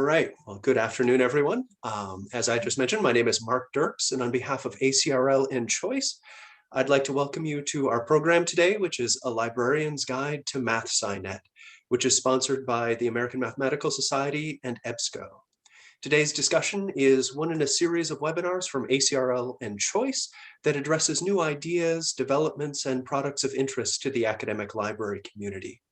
right, well, good afternoon, everyone. As I just mentioned, my name is Mark Dirks, and on behalf of ACRL and Choice, I'd like to welcome you to our program today, which is A Librarian's Guide to MathSciNet, which is sponsored by the American Mathematical Society and EBSCO. Today's discussion is one in a series of webinars from ACRL and Choice that addresses new ideas, developments, and products of interest to the academic library community.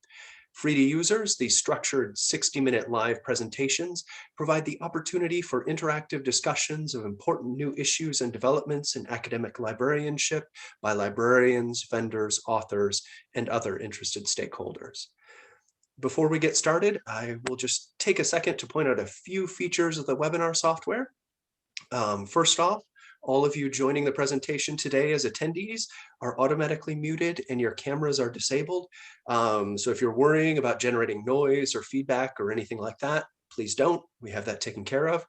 Free to users, these structured 60-minute live presentations provide the opportunity for interactive discussions of important new issues and developments in academic librarianship by librarians, vendors, authors, and other interested stakeholders. Before we get started, I will just take a second to point out a few features of the webinar software. First off, all of you joining the presentation today as attendees are automatically muted and your cameras are disabled. So if you're worrying about generating noise or feedback or anything like that, please don't. We have that taken care of.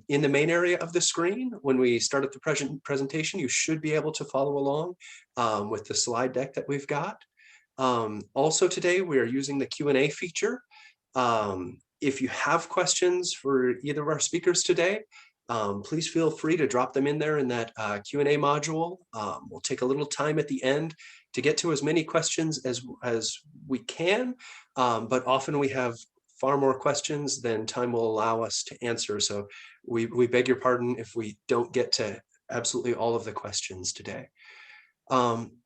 In the main area of the screen, when we start at the presentation, you should be able to follow along with the slide deck that we've got. Also today, we are using the Q&A feature. If you have questions for either of our speakers today, please feel free to drop them in there in that Q&A module. We'll take a little time at the end to get to as many questions as we can, but often we have far more questions than time will allow us to answer. So we beg your pardon if we don't get to absolutely all of the questions today.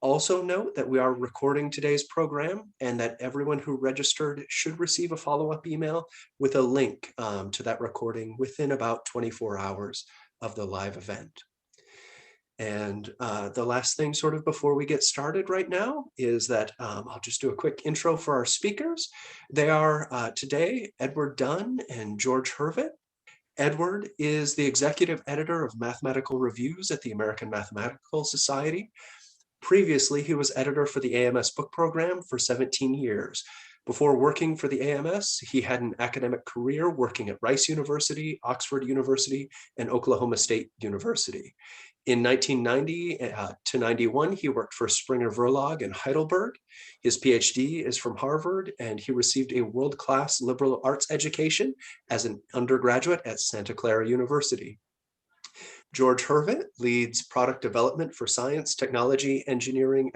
Also note that we are recording today's program and that everyone who registered should receive a follow-up email with a link to that recording within about 24 hours of the live event. And the last thing sort of before we get started right now is that I'll just do a quick intro for our speakers. They are today Edward Dunne and George Hurvitt. Edward is the executive editor of mathematical reviews at the American Mathematical Society. Previously, he was editor for the AMS book program for 17 years. Before working for the AMS, he had an academic career working at Rice University, Oxford University, and Oklahoma State University. In 1990 to 91, he worked for Springer Verlag in Heidelberg. His PhD is from Harvard, and he received a world-class liberal arts education as an undergraduate at Santa Clara University. George Hurvitt leads product development for science, technology, engineering,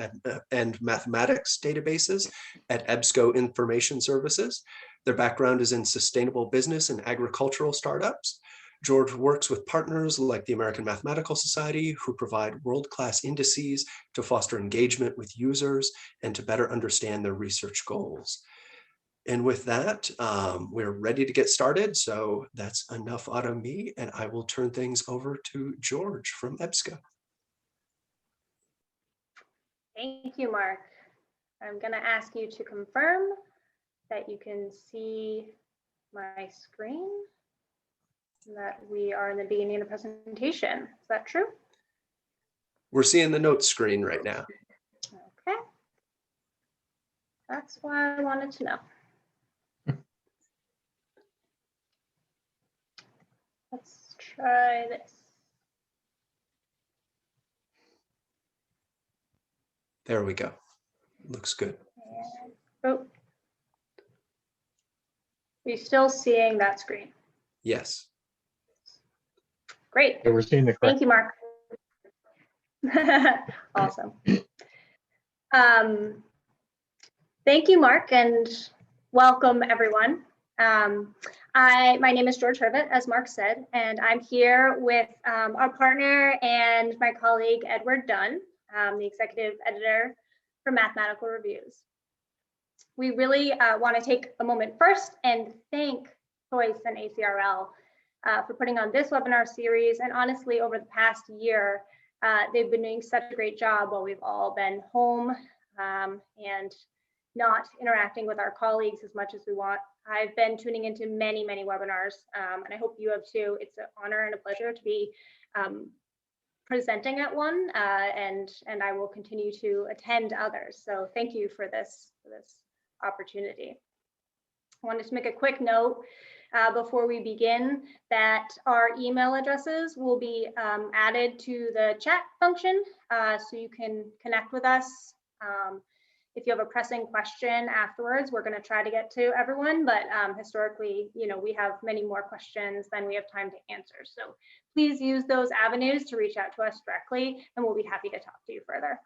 and mathematics databases at EBSCO Information Services. Their background is in sustainable business and agricultural startups. George works with partners like the American Mathematical Society, who provide world-class indices to foster engagement with users and to better understand their research goals. And with that, we're ready to get started. So that's enough out of me, and I will turn things over to George from EBSCO. Thank you, Mark. I'm going to ask you to confirm that you can see my screen and that we are in the beginning of the presentation. Is that true? We're seeing the notes screen right now. Okay. That's why I wanted to know. Let's try this. There we go. Looks good. Oh, we're still seeing that screen. Yes. Great. Yeah, we're seeing the correct. Thank you, Mark. Awesome. Thank you, Mark, and welcome everyone. My name is George Hurvitt, as Mark said, and I'm here with our partner and my colleague, Edward Dunne, the executive editor for Mathematical Reviews. We really want to take a moment first and thank Choice and ACRL for putting on this webinar series. And honestly, over the past year, they've been doing such a great job while we've all been home and not interacting with our colleagues as much as we want. I've been tuning into many, many webinars, and I hope you have too. It's an honor and a pleasure to be presenting at one, and I will continue to attend others. So thank you for this opportunity. I wanted to make a quick note before we begin that our email addresses will be added to the chat function, so you can connect with us. if you have a pressing question afterwards, we're going to try to get to everyone, but historically, we have many more questions than we have time to answer. So please use those avenues to reach out to us directly, and we'll be happy to talk to you further.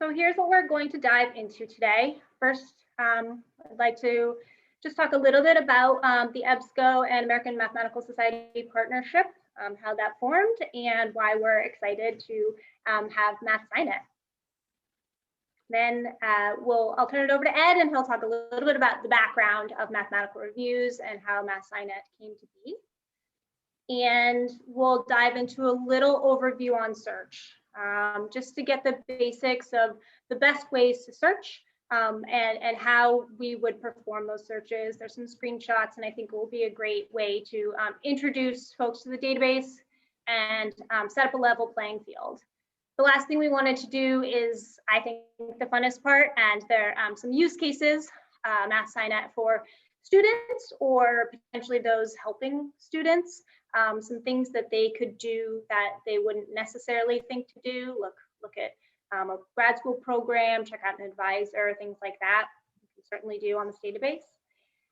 So here's what we're going to dive into today. First, I'd like to just talk a little bit about the EBSCO and American Mathematical Society partnership, how that formed, and why we're excited to have MathSciNet. Then I'll turn it over to Ed, and he'll talk a little bit about the background of mathematical reviews and how MathSciNet came to be. And we'll dive into a little overview on search, just to get the basics of the best ways to search and how we would perform those searches. There's some screenshots, and I think it will be a great way to introduce folks to the database and set up a level playing field. The last thing we wanted to do is, I think, the funnest part, and there are some use cases, MathSciNet for students or potentially those helping students, some things that they could do that they wouldn't necessarily think to do. Look at a grad school program, check out an advisor, things like that. You can certainly do on this database.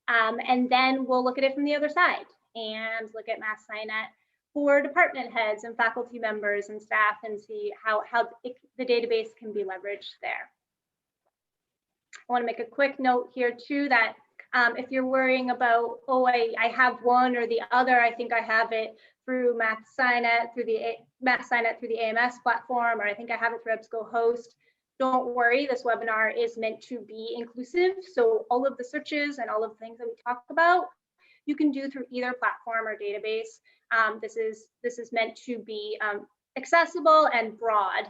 And then we'll look at it from the other side and look at MathSciNet for department heads and faculty members and staff, and see how the database can be leveraged there. I want to make a quick note here too that if you're worrying about, oh, I have one or the other, I think I have it through MathSciNet, through the AMS platform, or I think I have it through EBSCOhost. Don't worry, this webinar is meant to be inclusive. So all of the searches and all of the things that we talk about, you can do through either platform or database. This is meant to be accessible and broad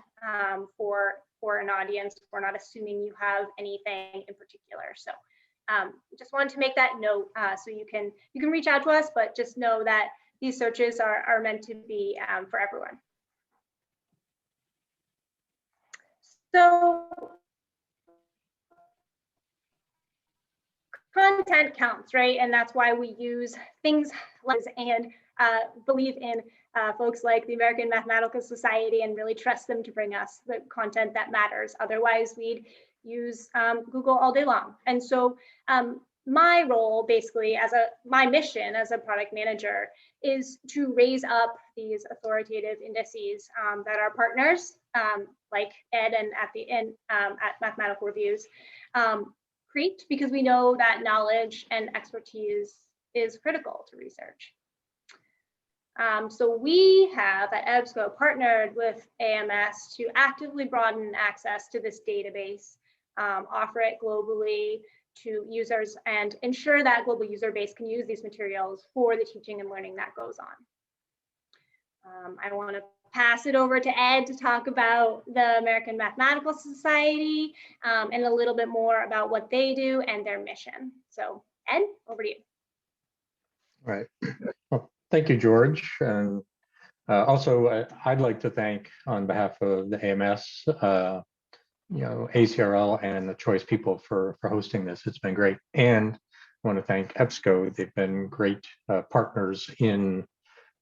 for an audience. We're not assuming you have anything in particular. So just wanted to make that note, so you can reach out to us, but just know that these searches are meant to be for everyone. So content counts, right? And that's why we use things like and believe in folks like the American Mathematical Society and really trust them to bring us the content that matters. Otherwise, we'd use Google all day long. And so my role, basically, my mission as a product manager is to raise up these authoritative indices that our partners, like Ed and at Mathematical Reviews, create, because we know that knowledge and expertise is critical to research. So we have at EBSCO partnered with AMS to actively broaden access to this database, offer it globally to users, and ensure that global user base can use these materials for the teaching and learning that goes on. I want to pass it over to Ed to talk about the American Mathematical Society and a little bit more about what they do and their mission. So Ed, over to you. All right. Well, thank you, George. And also, I'd like to thank, on behalf of the AMS, ACRL and the Choice people for hosting this. It's been great. And I want to thank EBSCO. They've been great partners in,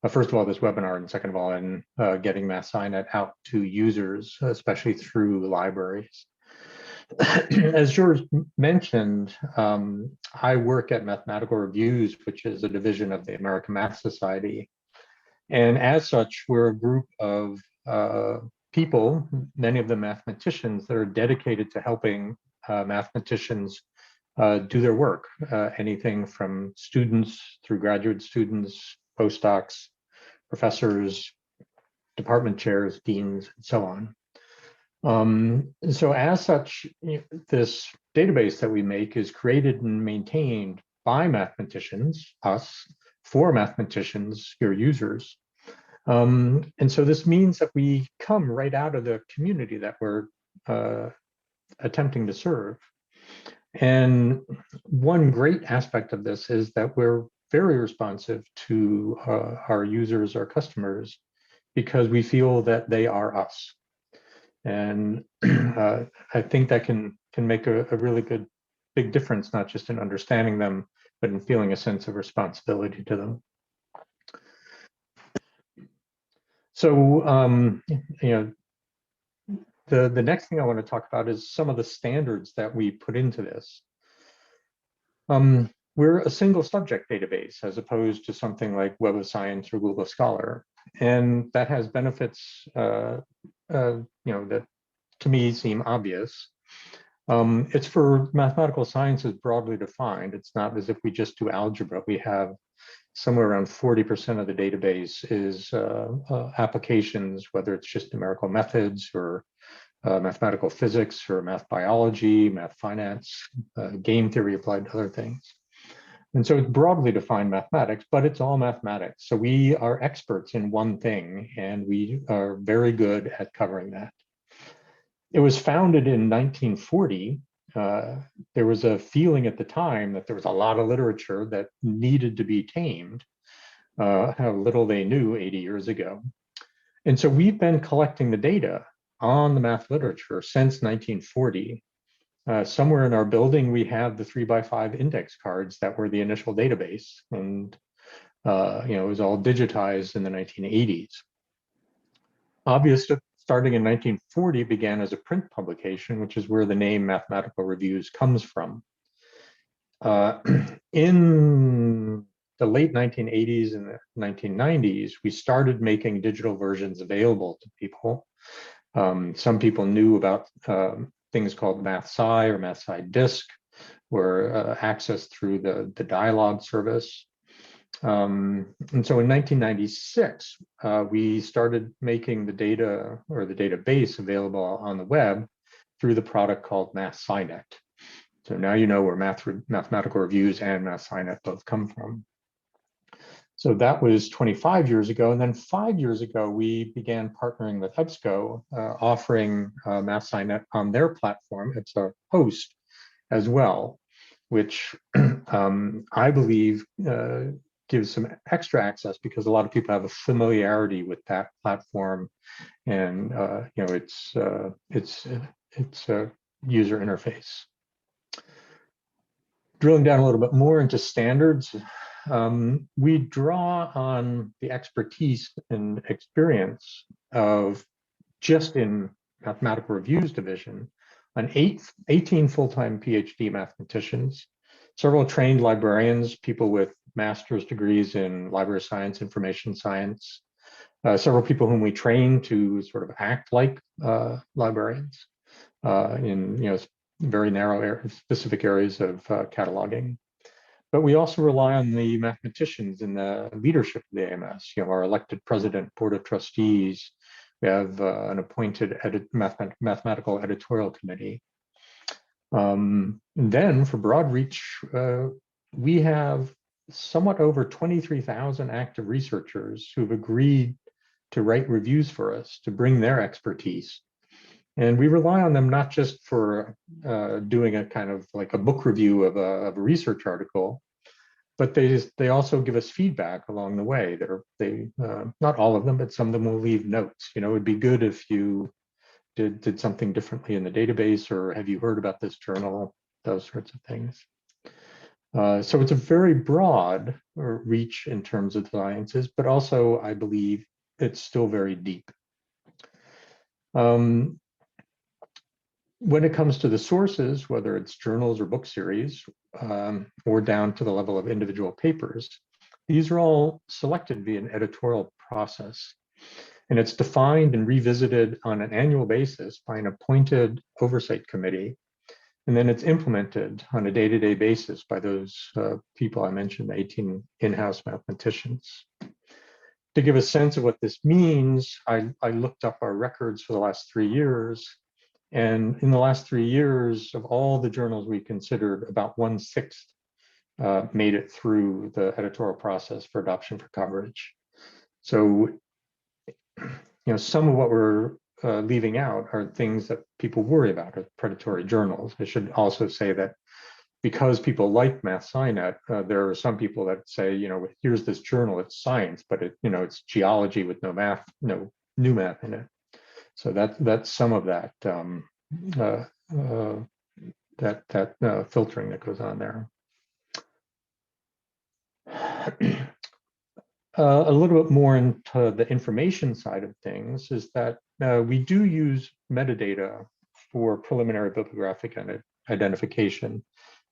first of all, this webinar, and second of all, in getting MathSciNet out to users, especially through libraries. As George mentioned, I work at Mathematical Reviews, which is a division of the American Math Society. And as such, we're a group of people, many of them mathematicians, that are dedicated to helping mathematicians do their work, anything from students through graduate students, postdocs, professors, department chairs, deans, and so on. So as such, this database that we make is created and maintained by mathematicians, us, for mathematicians, your users. And so this means that we come right out of the community that we're attempting to serve. And one great aspect of this is that we're very responsive to our users, our customers, because we feel that they are us. And I think that can make a really big difference, not just in understanding them, but in feeling a sense of responsibility to them. So, The next thing I want to talk about is some of the standards that we put into this. We're a single subject database as opposed to something like Web of Science or Google Scholar. And that has benefits, that to me seem obvious. It's for mathematical sciences broadly defined. It's not as if we just do algebra. We have somewhere around 40% of the database is applications, whether it's just numerical methods or mathematical physics or math biology, math finance, game theory applied to other things. And so it's broadly defined mathematics, but it's all mathematics. So we are experts in one thing, and we are very good at covering that. It was founded in 1940. There was a feeling at the time that there was a lot of literature that needed to be tamed, how little they knew 80 years ago. And so we've been collecting the data on the math literature since 1940. Somewhere in our building, we have the 3x5 index cards that were the initial database. And it was all digitized in the 1980s. Obviously, starting in 1940, began as a print publication, which is where the name Mathematical Reviews comes from. In the late 1980s and the 1990s, we started making digital versions available to people. Some people knew about things called MathSci or MathSci Disk, were accessed through the dialogue service. And so in 1996, we started making the data or the database available on the web through the product called MathSciNet. So now you know where Mathematical Reviews and MathSciNet both come from. So that was 25 years ago. And then 5 years ago, we began partnering with EBSCO, offering MathSciNet on their platform. It's a host as well, which I believe gives some extra access because a lot of people have a familiarity with that platform and its user interface. Drilling down a little bit more into standards, we draw on the expertise and experience of just in Mathematical Reviews division on 18 full-time PhD mathematicians, several trained librarians, people with master's degrees in library science, information science, several people whom we train to sort of act like librarians in very narrow specific areas of cataloging. But we also rely on the mathematicians in the leadership of the AMS, our elected president, board of trustees. We have an appointed mathematical editorial committee. Then for broad reach, we have somewhat over 23,000 active researchers who've agreed to write reviews for us, to bring their expertise. And we rely on them not just for doing a kind of like a book review of a research article, but they also give us feedback along the way. They not all of them, but some of them will leave notes. It would be good if you did something differently in the database, or have you heard about this journal, those sorts of things. So it's a very broad reach in terms of the sciences, but also I believe it's still very deep. When it comes to the sources, whether it's journals or book series, or down to the level of individual papers, these are all selected via an editorial process. And it's defined and revisited on an annual basis by an appointed oversight committee. And then it's implemented on a day-to-day basis by those people I mentioned, 18 in-house mathematicians. To give a sense of what this means, I looked up our records for the last 3 years. And in the last 3 years, of all the journals we considered, about 1/6 made it through the editorial process for adoption for coverage. So, some of what we're leaving out are things that people worry about, are predatory journals. I should also say that because people like MathSciNet, there are some people that say, here's this journal, it's science, but it's geology with no math, no new math in it. So that's some of that filtering that goes on there. a little bit more into the information side of things is that we do use metadata for preliminary bibliographic identification.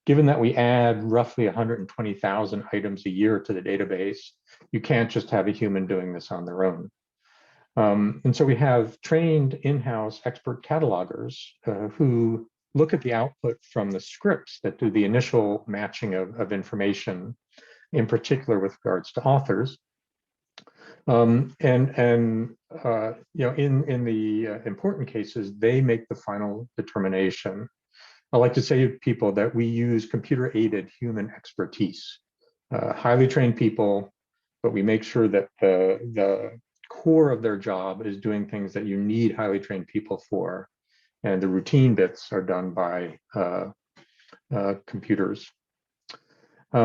Given that we add roughly 120,000 items a year to the database, you can't just have a human doing this on their own. And so we have trained in-house expert catalogers who look at the output from the scripts that do the initial matching of information, in particular with regards to authors. In the important cases, they make the final determination. I like to say to people that we use computer-aided human expertise, highly trained people, but we make sure that the core of their job is doing things that you need highly trained people for, and the routine bits are done by computers. For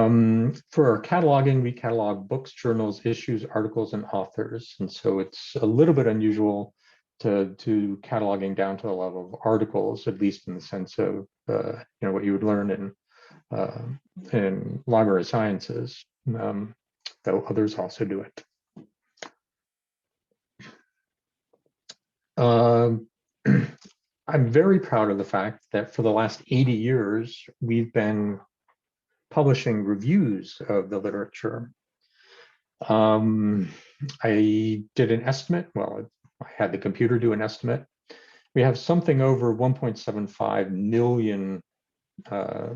our cataloging, we catalog books, journals, issues, articles, and authors. And so it's a little bit unusual to cataloging down to the level of articles, at least in the sense of what you would learn in library sciences, though others also do it. I'm very proud of the fact that for the last 80 years, we've been publishing reviews of the literature. I did an estimate. Well, I had the computer do an estimate. We have something over 1.75 million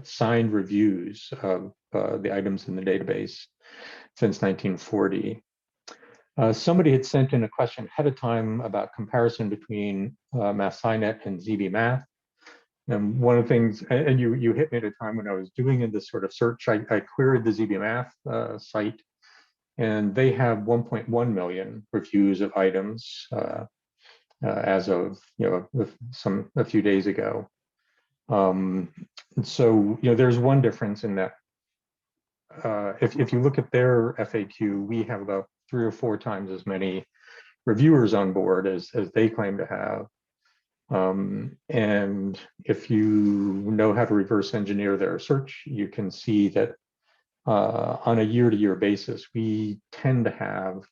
signed reviews of the items in the database since 1940. Somebody had sent in a question ahead of time about comparison between MathSciNet and ZBMath. And one of the things, and you hit me at a time when I was doing this sort of search, I queried the ZBMath site, and they have 1.1 million reviews of items as of a few days ago. And so there's one difference in that if you look at their FAQ, we have about 3 or 4 times as many reviewers on board as they claim to have. And if you know how to reverse engineer their search, you can see that on a year-to-year basis, we tend to have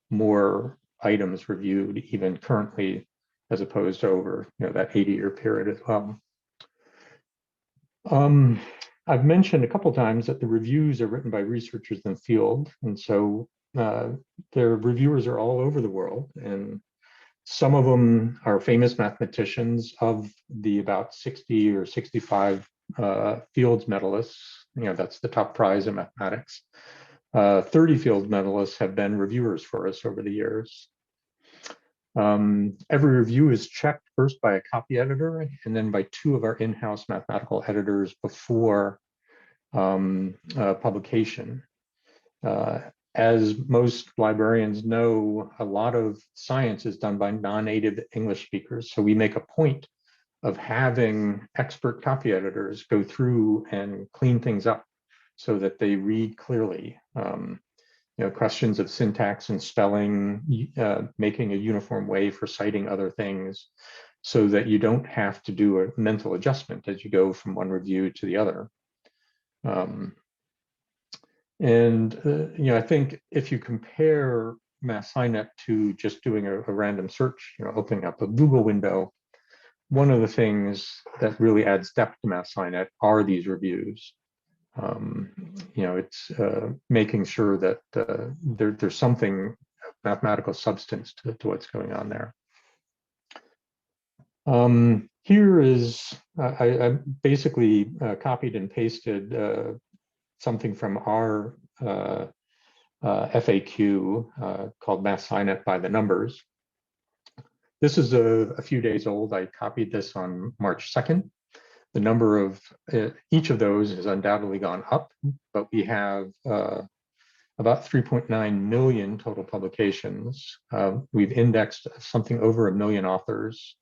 more items reviewed even currently, as opposed to over that 80-year period as well. I've mentioned a couple times that the reviews are written by researchers in the field, and so their reviewers are all over the world, and some of them are famous mathematicians. Of the about 60 or 65 Fields medalists, that's the top prize in mathematics, 30 Fields medalists have been reviewers for us over the years. Every review is checked first by a copy editor and then by 2 of our in-house mathematical editors before publication. As most librarians know, a lot of science is done by non-native English speakers. So we make a point of having expert copy editors go through and clean things up so that they read clearly. Questions of syntax and spelling, making a uniform way for citing other things so that you don't have to do a mental adjustment as you go from one review to the other. I think if you compare MathSciNet to just doing a random search, opening up a Google window, one of the things that really adds depth to MathSciNet are these reviews. It's making sure that there's something mathematical substance to what's going on there. Here is, I basically copied and pasted something from our FAQ called MathSciNet by the numbers. This is a few days old. I copied this on March 2nd. The number of each of those has undoubtedly gone up, but we have about 3.9 million total publications. We've indexed something over 1 million authors.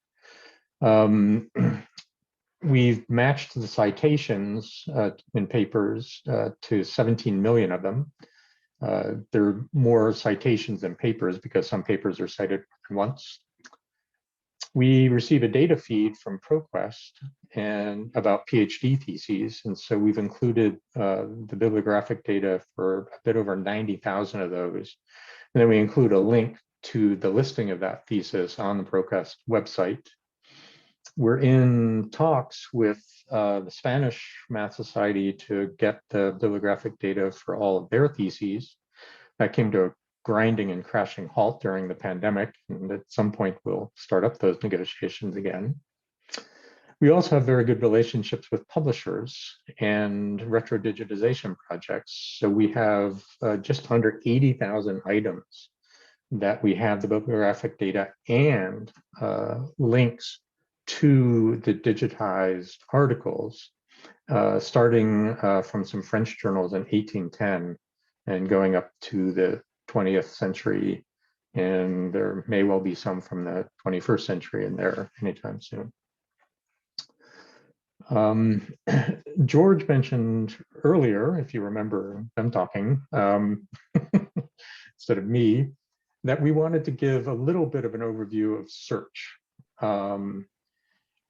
We've matched the citations in papers to 17 million of them. There are more citations than papers because some papers are cited once. We receive a data feed from ProQuest and about PhD theses. And so we've included the bibliographic data for a bit over 90,000 of those. And then we include a link to the listing of that thesis on the ProQuest website. We're in talks with the Spanish Math Society to get the bibliographic data for all of their theses. That came to a grinding and crashing halt during the pandemic, and at some point we'll start up those negotiations again. We also have very good relationships with publishers and retro digitization projects. So we have just under 80,000 items that we have the bibliographic data and links to the digitized articles, starting from some French journals in 1810 and going up to the 20th century. And there may well be some from the 21st century in there anytime soon. George mentioned earlier, if you remember them talking, instead of me, that we wanted to give a little bit of an overview of search.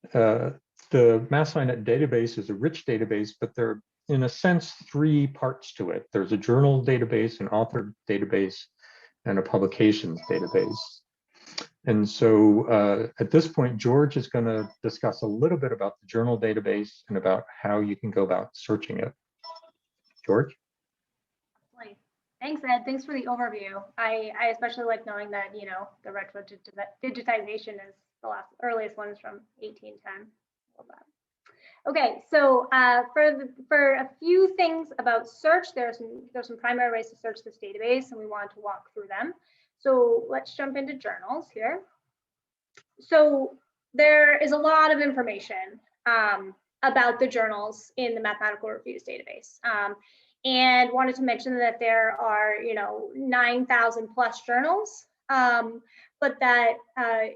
The MathSciNet database is a rich database, but there are, in a sense, three parts to it. There's a journal database, an author database, and a publications database. And so at this point, George is going to discuss a little bit about the journal database and about how you can go about searching it. George? Thanks, Ed. Thanks for the overview. I especially like knowing that, you know, the retro digitization is the earliest one is from 1810. Love that. Okay, so for a few things about search, there's some primary ways to search this database, and we wanted to walk through them. So let's jump into journals here. So there is a lot of information about the journals in the Mathematical Reviews database. And wanted to mention that there are, you know, 9,000 plus journals, but that,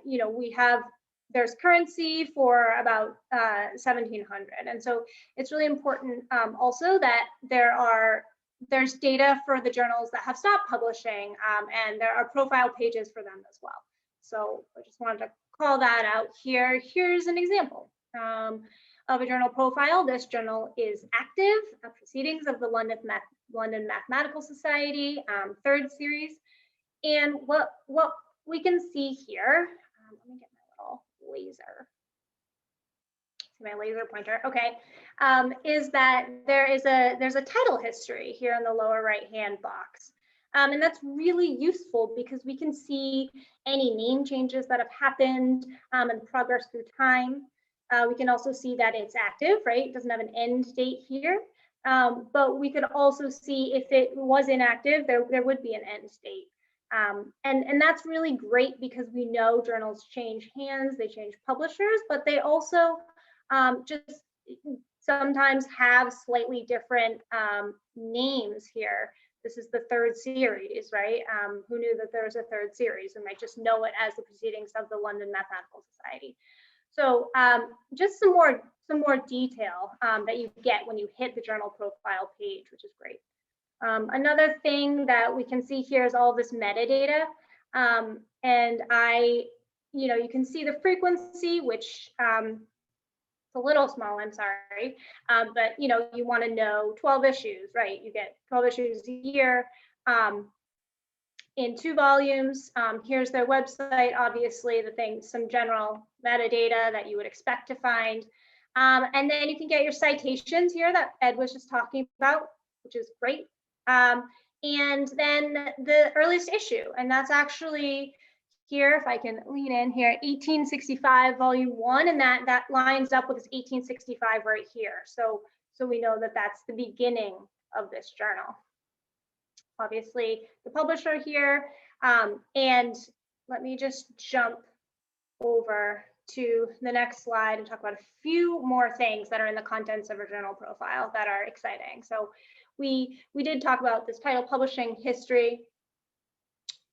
you know, there's currency for about 1,700. And so it's really important also that there's data for the journals that have stopped publishing, and there are profile pages for them as well. So I just wanted to call that out here. Here's an example of a journal profile. This journal is active, Proceedings of the London Mathematical Society, 3rd series. And what we can see here, let me get my little laser. My laser pointer, okay, is that there's a title history here in the lower right-hand box. And that's really useful because we can see any name changes that have happened and progress through time. We can also see that it's active, right? It doesn't have an end date here. But we could also see if it was inactive, there would be an end date. And that's really great because we know journals change hands, they change publishers, but they also just sometimes have slightly different names here. This is the 3rd series, right? Who knew that there was a 3rd series? We might just know it as the Proceedings of the London Mathematical Society. So just some more detail that you get when you hit the journal profile page, which is great. Another thing that we can see here is all this metadata. And you can see the frequency, which it's a little small, I'm sorry. But you want to know 12 issues, right? You get 12 issues a year in 2 volumes. Here's their website, obviously, some general metadata that you would expect to find. And then you can get your citations here that Ed was just talking about, which is great. And then the earliest issue, and that's actually here, if I can lean in here, 1865 volume 1, and that lines up with this 1865 right here. So we know that that's the beginning of this journal. Obviously, the publisher here, and let me just jump over to the next slide and talk about a few more things that are in the contents of a journal profile that are exciting. So we did talk about this title, publishing history,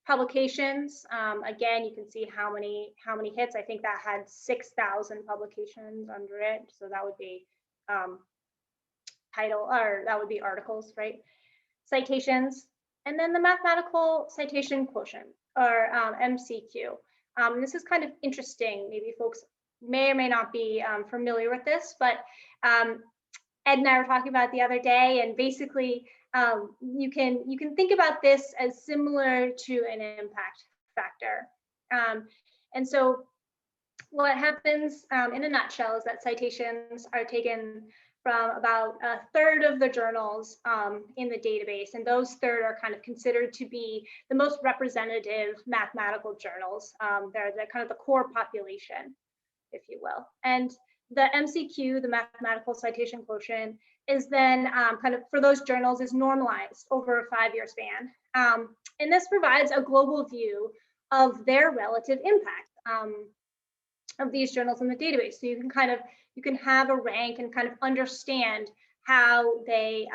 publications. Again, you can see how many hits. I think that had 6,000 publications under it. So that would be that would be articles, right? Citations, and then the mathematical citation quotient, or MCQ. This is kind of interesting. Maybe folks may or may not be familiar with this, but Ed and I were talking about it the other day, and basically you can think about this as similar to an impact factor. And so what happens in a nutshell is that citations are taken from about a third of the journals in the database, and those third are kind of considered to be the most representative mathematical journals. They're the kind of the core population, if you will. And the MCQ, the mathematical citation quotient, is then kind of for those journals is normalized over a 5-year span. And this provides a global view of their relative impact of these journals in the database. So you can have a rank and kind of understand how they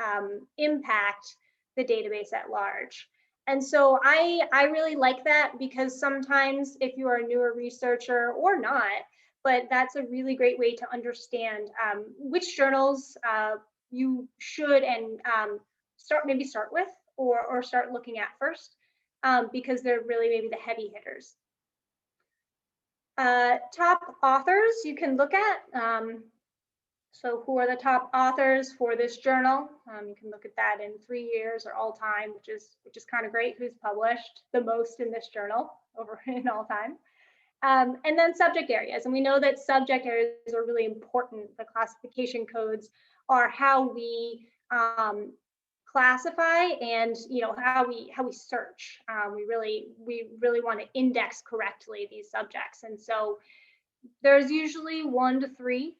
impact the database at large. And so I really like that, because sometimes if you are a newer researcher or not, but that's a really great way to understand which journals you should and start with or start looking at first, because they're really maybe the heavy hitters. Top authors you can look at. So who are the top authors for this journal? You can look at that in 3 years or all time, which is kind of great. Who's published the most in this journal over in all time? And then subject areas. And we know that subject areas are really important. The classification codes are how we classify and how we search. We really want to index correctly these subjects. And so there's usually 1 to 3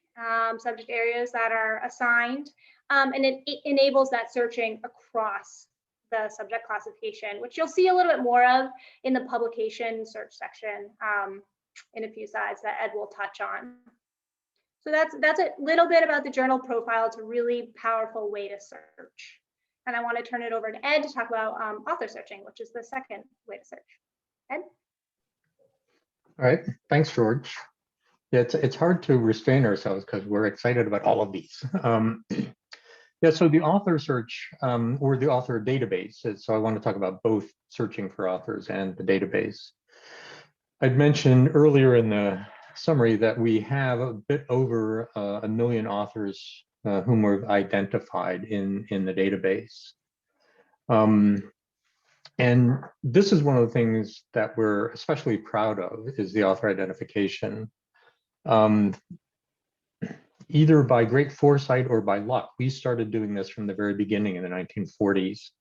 subject areas that are assigned. And it enables that searching across the subject classification, which you'll see a little bit more of in the publication search section in a few slides that Ed will touch on. So that's a little bit about the journal profile. It's a really powerful way to search. And I want to turn it over to Ed to talk about author searching, which is the second way to search. Ed? All right, thanks, George. Yeah, it's hard to restrain ourselves because we're excited about all of these. Yeah, so the author search or the author database. So I want to talk about both searching for authors and the database. I'd mentioned earlier in the summary that we have a bit over 1 million authors whom we've identified in the database. And this is one of the things that we're especially proud of, is the author identification. Either by great foresight or by luck, we started doing this from the very beginning in the 1940s,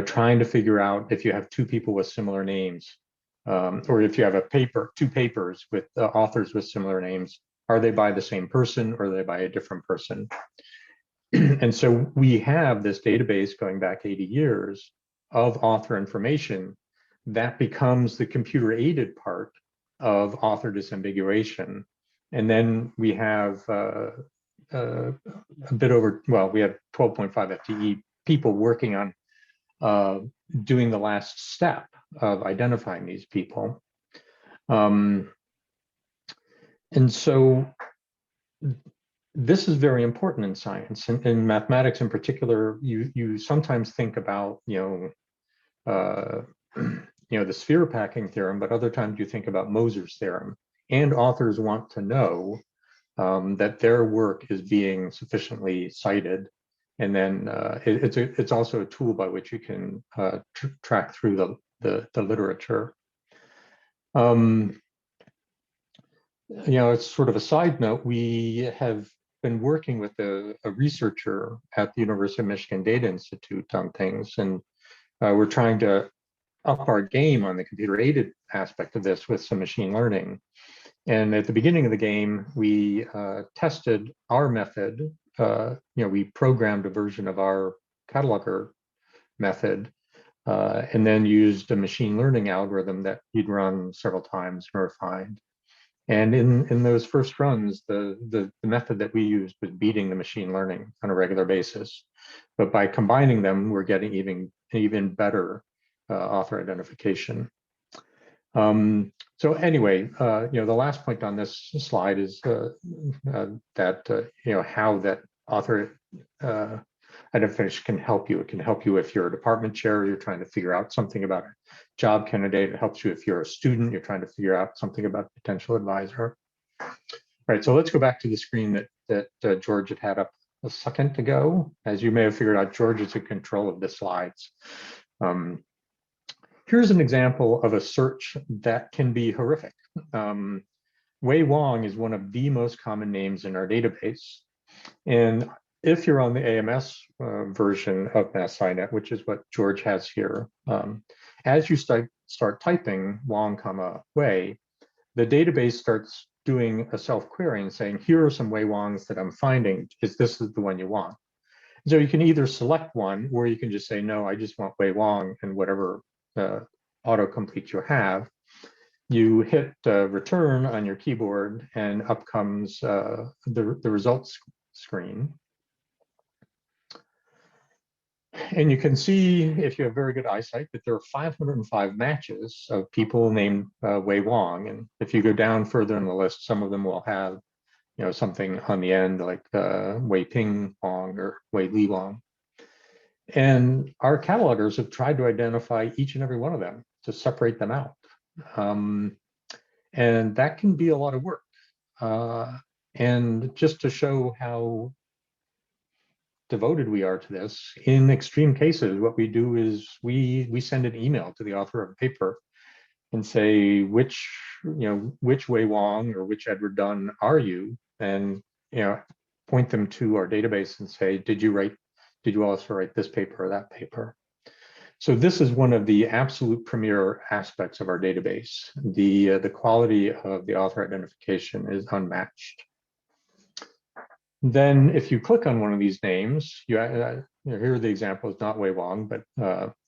trying to figure out if you have 2 people with similar names, or if you have two papers with authors with similar names, are they by the same person or are they by a different person? And so we have this database going back 80 years of author information that becomes the computer-aided part of author disambiguation. And then we have a bit over, well, we have 12.5 FTE people working on doing the last step of identifying these people. And so this is very important in science. In mathematics in particular, you sometimes think about, the sphere packing theorem, but other times you think about Moser's theorem. And authors want to know that their work is being sufficiently cited. And then it's also a tool by which you can track through the literature. It's sort of a side note. We have been working with a researcher at the University of Michigan Data Institute on things, and we're trying to up our game on the computer-aided aspect of this with some machine learning. And at the beginning of the game, we tested our method. We programmed a version of our cataloger method, and then used a machine learning algorithm that we'd run several times and refined. And in those first runs, the method that we used was beating the machine learning on a regular basis. But by combining them, we're getting even better author identification. So anyway, the last point on this slide is that how that author identification can help you. It can help you if you're a department chair, you're trying to figure out something about a job candidate. It helps you if you're a student, you're trying to figure out something about a potential advisor. All right, so let's go back to the screen that George had up a second ago. As you may have figured out, George is in control of the slides. Here's an example of a search that can be horrific. Wei Wong is one of the most common names in our database. And if you're on the AMS version of MathSciNet, which is what George has here, as you start typing Wong, Wei, the database starts doing a self-query and saying, here are some Wei Wongs that I'm finding. Is this the one you want? So you can either select one, or you can just say, no, I just want Wei Wong, and whatever autocomplete you have. You hit return on your keyboard, and up comes the results screen. And you can see, if you have very good eyesight, that there are 505 matches of people named Wei Wong. And if you go down further in the list, some of them will have, you know, something on the end like Wei Ping Wong or Wei Li Wong. And our catalogers have tried to identify each and every one of them to separate them out. And that can be a lot of work. And just to show how devoted we are to this, in extreme cases, what we do is we send an email to the author of a paper and say, which Wei Wong or which Edward Dunne are you? And, you know, point them to our database and say, did you also write this paper or that paper? So this is one of the absolute premier aspects of our database. The quality of the author identification is unmatched. Then if you click on one of these names, here are the examples, not Wei Wong, but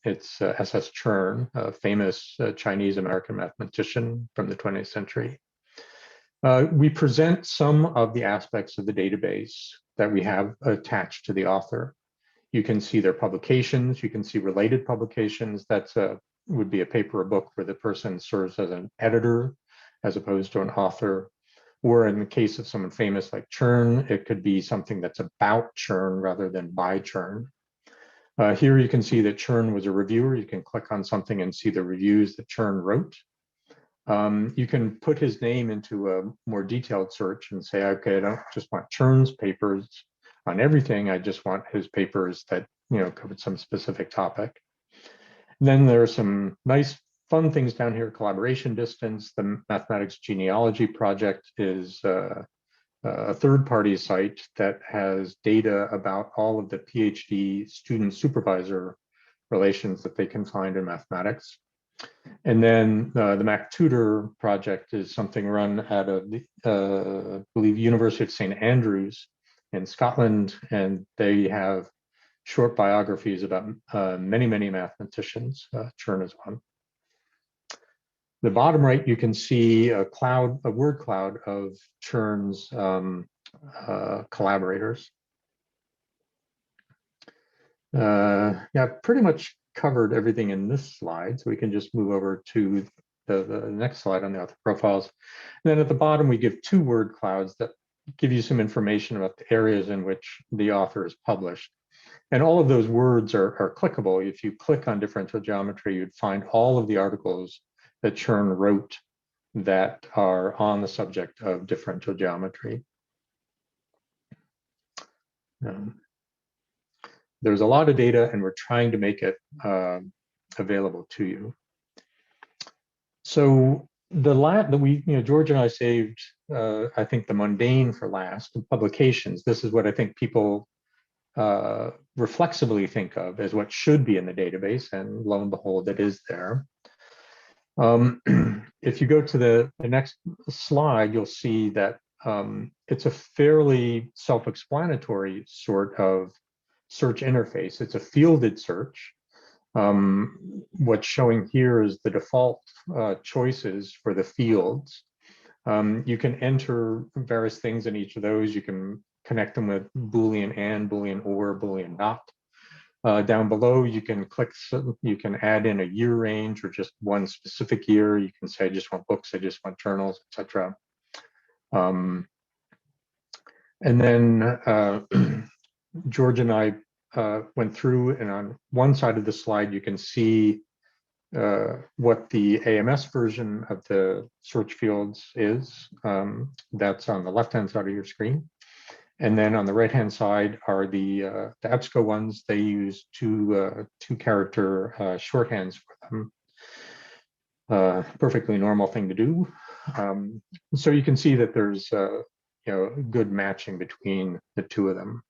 it's S.S. Chern, a famous Chinese-American mathematician from the 20th century. We present some of the aspects of the database that we have attached to the author. You can see their publications, you can see related publications. That's would be a paper or book where the person serves as an editor as opposed to an author. Or in the case of someone famous like Chern, it could be something that's about Chern rather than by Chern. Here you can see that Chern was a reviewer. You can click on something and see the reviews that Chern wrote. You can put his name into a more detailed search and say, okay, I don't just want Chern's papers on everything. I just want his papers that, you know, covered some specific topic. And then there are some nice fun things down here. Collaboration distance. The Mathematics Genealogy Project is a third-party site that has data about all of the PhD student supervisor relations that they can find in mathematics. And then the MacTutor project is something run out of the, I believe, University of St. Andrews in Scotland, and they have short biographies about many, many mathematicians. Chern is one. The bottom right, you can see a word cloud of Chern's collaborators. Yeah, pretty much covered everything in this slide, so we can just move over to the next slide on the author profiles. And then at the bottom, we give two word clouds that give you some information about the areas in which the author is published. And all of those words are clickable. If you click on differential geometry, you'd find all of the articles that Chern wrote that are on the subject of differential geometry. There's a lot of data, and we're trying to make it available to you. So George and I saved, I think, the mundane for last, the publications. This is what I think people reflexively think of as what should be in the database, and lo and behold, it is there. If you go to the next slide, you'll see that it's a fairly self-explanatory sort of search interface. It's a fielded search. What's showing here is the default choices for the fields. You can enter various things in each of those. You can connect them with Boolean and, Boolean or, Boolean not. Down below, you can add in a year range or just one specific year. You can say, I just want books, I just want journals, etc. And then George and I went through, and on one side of the slide, you can see what the AMS version of the search fields is. That's on the left-hand side of your screen. And then on the right-hand side are the EBSCO ones. They use two character shorthands for them. Perfectly normal thing to do. So you can see that there's good matching between the two of them.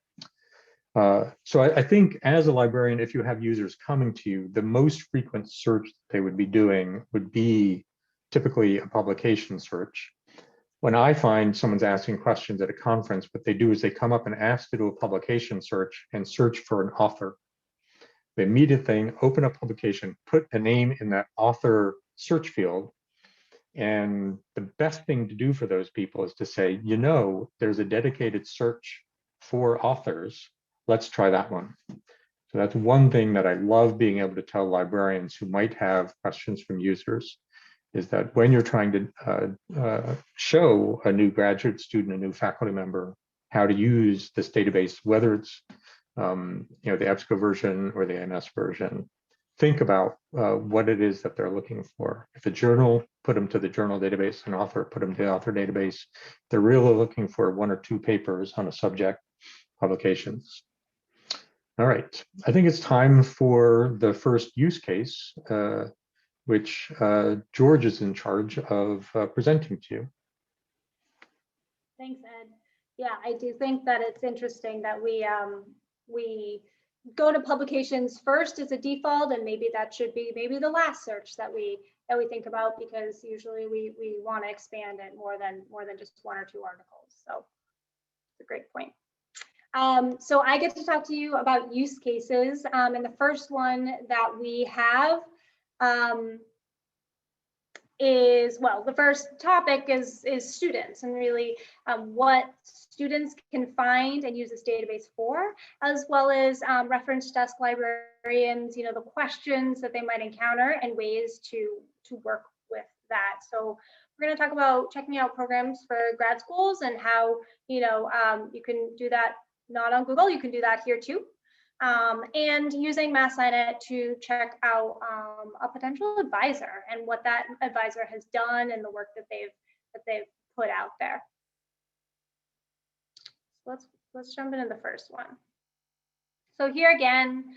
So I think as a librarian, if you have users coming to you, the most frequent search they would be doing would be typically a publication search. When I find someone's asking questions at a conference, what they do is they come up and ask to do a publication search and search for an author. The immediate thing, open a publication, put a name in that author search field. And the best thing to do for those people is to say, there's a dedicated search for authors. Let's try that one. So that's one thing that I love being able to tell librarians who might have questions from users, is that when you're trying to show a new graduate student, a new faculty member, how to use this database, whether it's the EBSCO version or the AMS version, think about what it is that they're looking for. If a journal, put them to the journal database, an author, put them to the author database. They're really looking for 1 or 2 papers on a subject, publications. All right, I think it's time for the first use case, which George is in charge of presenting to you. Thanks, Ed. Yeah, I do think that it's interesting that we go to publications first as a default, and maybe that should be the last search that we think about, because usually we want to expand it more than just 1 or 2 articles. So it's a great point. So I get to talk to you about use cases, and the first one that we have is, well, the first topic is students, and really what students can find and use this database for, as well as reference desk librarians, the questions that they might encounter and ways to work with that. So we're going to talk about checking out programs for grad schools and how you can do that not on Google, you can do that here too. And using MathSciNet to check out a potential advisor and what that advisor has done and the work that they've put out there. So let's jump into the first one. So here again,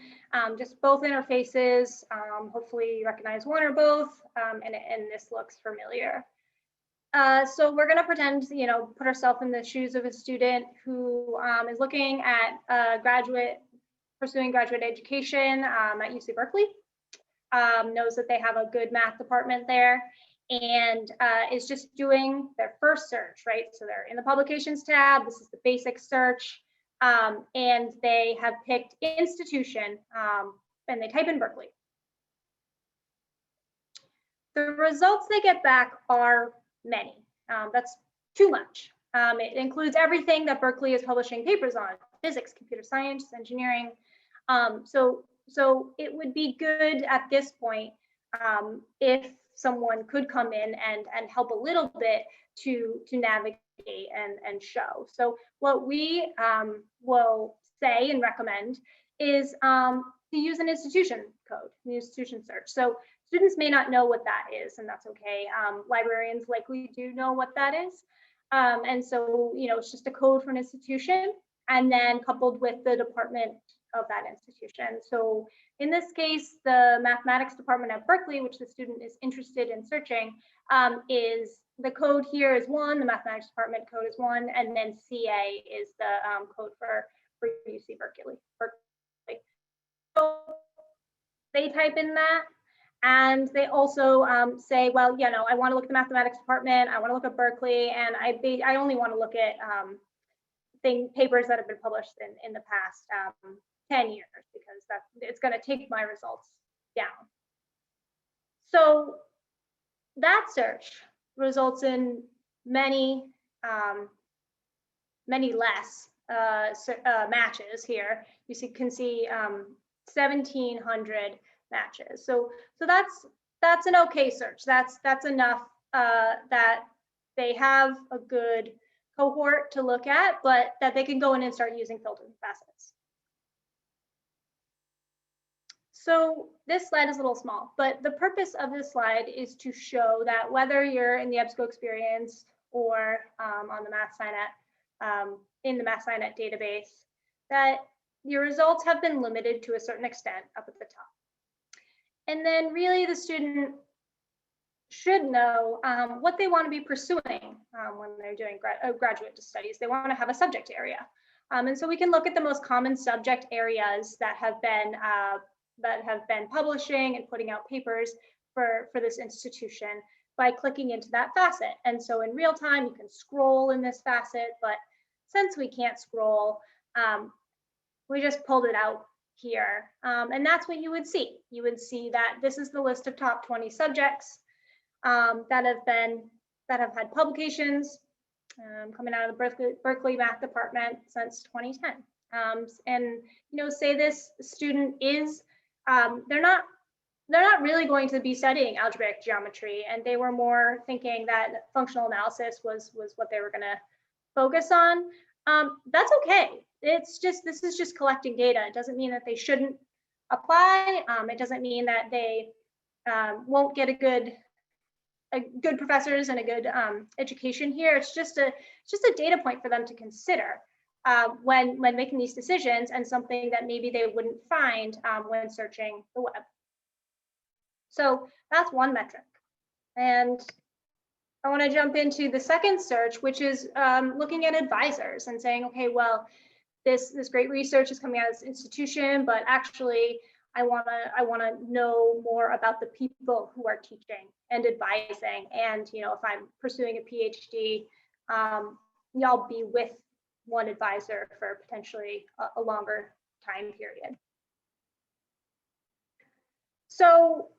just both interfaces. Hopefully you recognize one or both, and this looks familiar. So we're going to pretend, put ourselves in the shoes of a student who is looking at pursuing graduate education at UC Berkeley, knows that they have a good math department there, and is just doing their first search, right? So they're in the publications tab. This is the basic search, and they have picked institution, and they type in Berkeley. The results they get back are many. That's too much. It includes everything that Berkeley is publishing papers on: physics, computer science, engineering. So it would be good at this point if someone could come in and help a little bit to navigate and show. So what we will say and recommend is to use an institution code, an institution search. So students may not know what that is, and that's okay. Librarians likely do know what that is. And so, it's just a code for an institution, and then coupled with the department of that institution. So in this case, the mathematics department at Berkeley, which the student is interested in searching, is the code here is 1, the mathematics department code is 1, and then CA is the code for UC Berkeley. So they type in that, and they also say, well, I want to look at the mathematics department, I want to look at Berkeley, and I only want to look at papers that have been published in the past 10 years, because it's going to take my results down. So that search results in many less matches here. You can see 1,700 matches. So that's an okay search. That's enough that they have a good cohort to look at, but that they can go in and start using filtering facets. So this slide is a little small, but the purpose of this slide is to show that whether you're in the EBSCO experience or on the MathSciNet, in the MathSciNet database, that your results have been limited to a certain extent up at the top. And then really the student should know what they want to be pursuing when they're doing graduate studies. They want to have a subject area. And so we can look at the most common subject areas that have been publishing and putting out papers for this institution by clicking into that facet. And so in real time, you can scroll in this facet, but since we can't scroll, we just pulled it out here. And that's what you would see. You would see that this is the list of top 20 subjects that have had publications coming out of the Berkeley Math Department since 2010. And say this student is, they're not really going to be studying algebraic geometry, and they were more thinking that functional analysis was what they were going to focus on. That's okay. This is just collecting data. It doesn't mean that they shouldn't apply. It doesn't mean that they won't get a good professors and a good education here. It's just a data point for them to consider when making these decisions, and something that maybe they wouldn't find when searching the web. So that's one metric. And I want to jump into the second search, which is looking at advisors and saying, okay, well, this great research is coming out of this institution, but actually I want to know more about the people who are teaching and advising. And if I'm pursuing a PhD, y'all be with one advisor for potentially a longer time period. So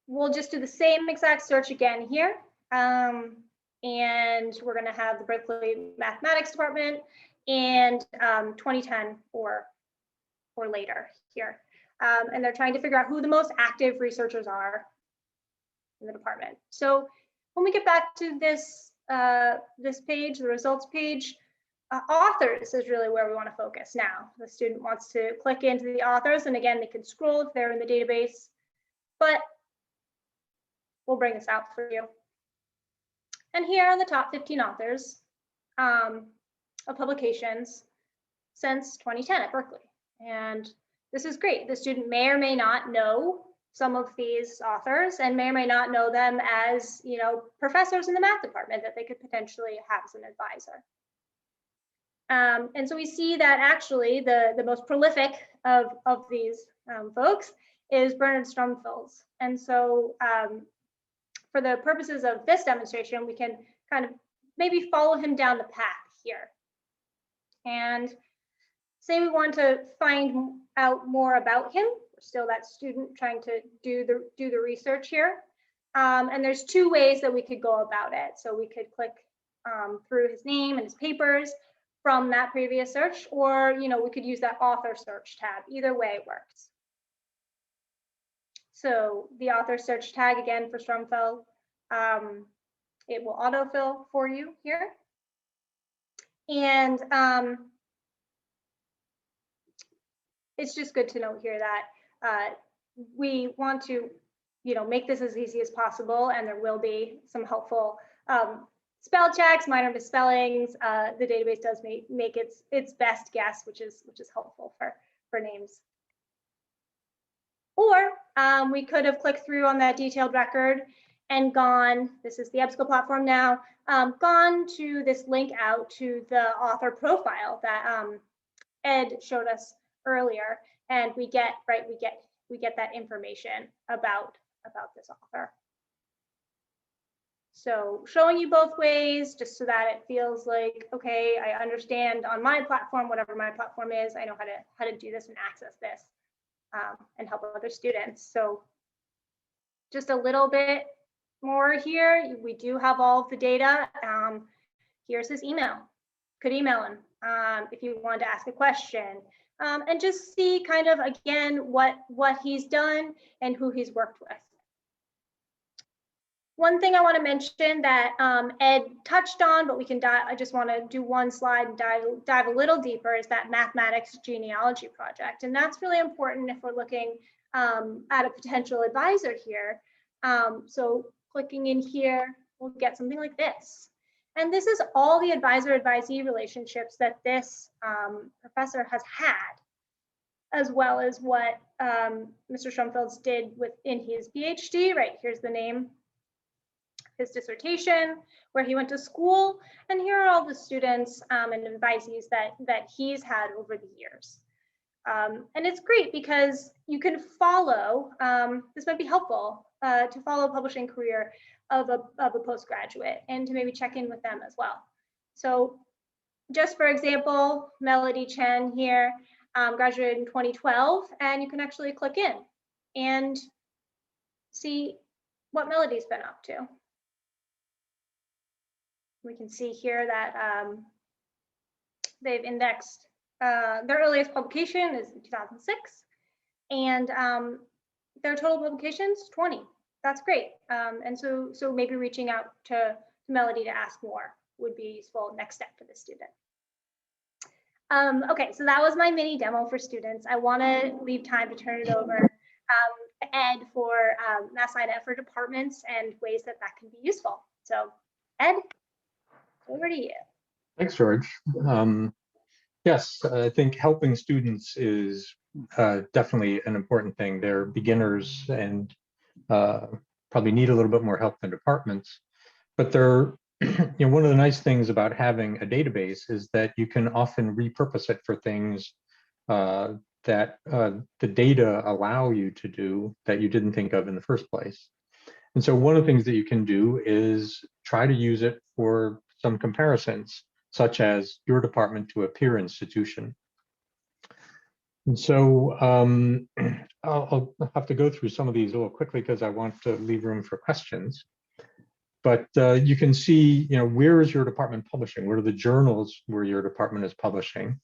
we'll just do the same exact search again here. And we're going to have the Berkeley Mathematics Department and 2010 or later here. And they're trying to figure out who the most active researchers are in the department. So when we get back to this page, the results page, authors is really where we want to focus now. The student wants to click into the authors, and again, they can scroll if they're in the database, but we'll bring this out for you. And here are the top 15 authors of publications since 2010 at Berkeley. And this is great. The student may or may not know some of these authors, and may or may not know them as professors in the math department that they could potentially have as an advisor. And so we see that actually the most prolific of these folks is Bernard Strumfels. And so for the purposes of this demonstration, we can kind of maybe follow him down the path here. And say we want to find out more about him. We're still that student trying to do the research here. And there's two ways that we could go about it. So we could click through his name and his papers from that previous search, or we could use that author search tab. Either way works. So the author search tag again for Strumfeld, it will autofill for you here. And it's just good to note here that we want to make this as easy as possible, and there will be some helpful spell checks, minor misspellings. The database does make its best guess, which is helpful for names. Or we could have clicked through on that detailed record and gone, this is the EBSCO platform now, gone to this link out to the author profile that Ed showed us earlier, and we get that information about this author. So showing you both ways, just so that it feels like, okay, I understand on my platform, whatever my platform is, I know how to do this and access this and help other students. So just a little bit more here. We do have all of the data. Here's his email. Could email him if you wanted to ask a question, and just see kind of again what he's done and who he's worked with. One thing I want to mention that Ed touched on, but we can dive, I just want to do one slide and dive a little deeper, is that mathematics genealogy project. And that's really important if we're looking at a potential advisor here. So clicking in here, we'll get something like this. And this is all the advisor-advisee relationships that this professor has had, as well as what Mr. Schumfelds did in his PhD. Right, here's the name, his dissertation, where he went to school, and here are all the students and advisees that he's had over the years. And it's great because you can follow, this might be helpful, to follow a publishing career of a postgraduate and to maybe check in with them as well. So just for example, Melody Chen here, graduated in 2012, and you can actually click in and see what Melody's been up to. We can see here that they've indexed, their earliest publication is in 2006, and their total publications, 20. That's great. And so maybe reaching out to Melody to ask more would be a useful next step for the student. Okay, so that was my mini demo for students. I want to leave time to turn it over to Ed for MathSciNet for departments and ways that can be useful. So Ed, over to you. Thanks, George. Yes, I think helping students is definitely an important thing. They're beginners and probably need a little bit more help than departments. But they're, one of the nice things about having a database is that you can often repurpose it for things that the data allow you to do that you didn't think of in the first place. And so one of the things that you can do is try to use it for some comparisons, such as your department to a peer institution. And so I'll have to go through some of these a little quickly because I want to leave room for questions. But you can see, where is your department publishing? What are the journals where your department is publishing?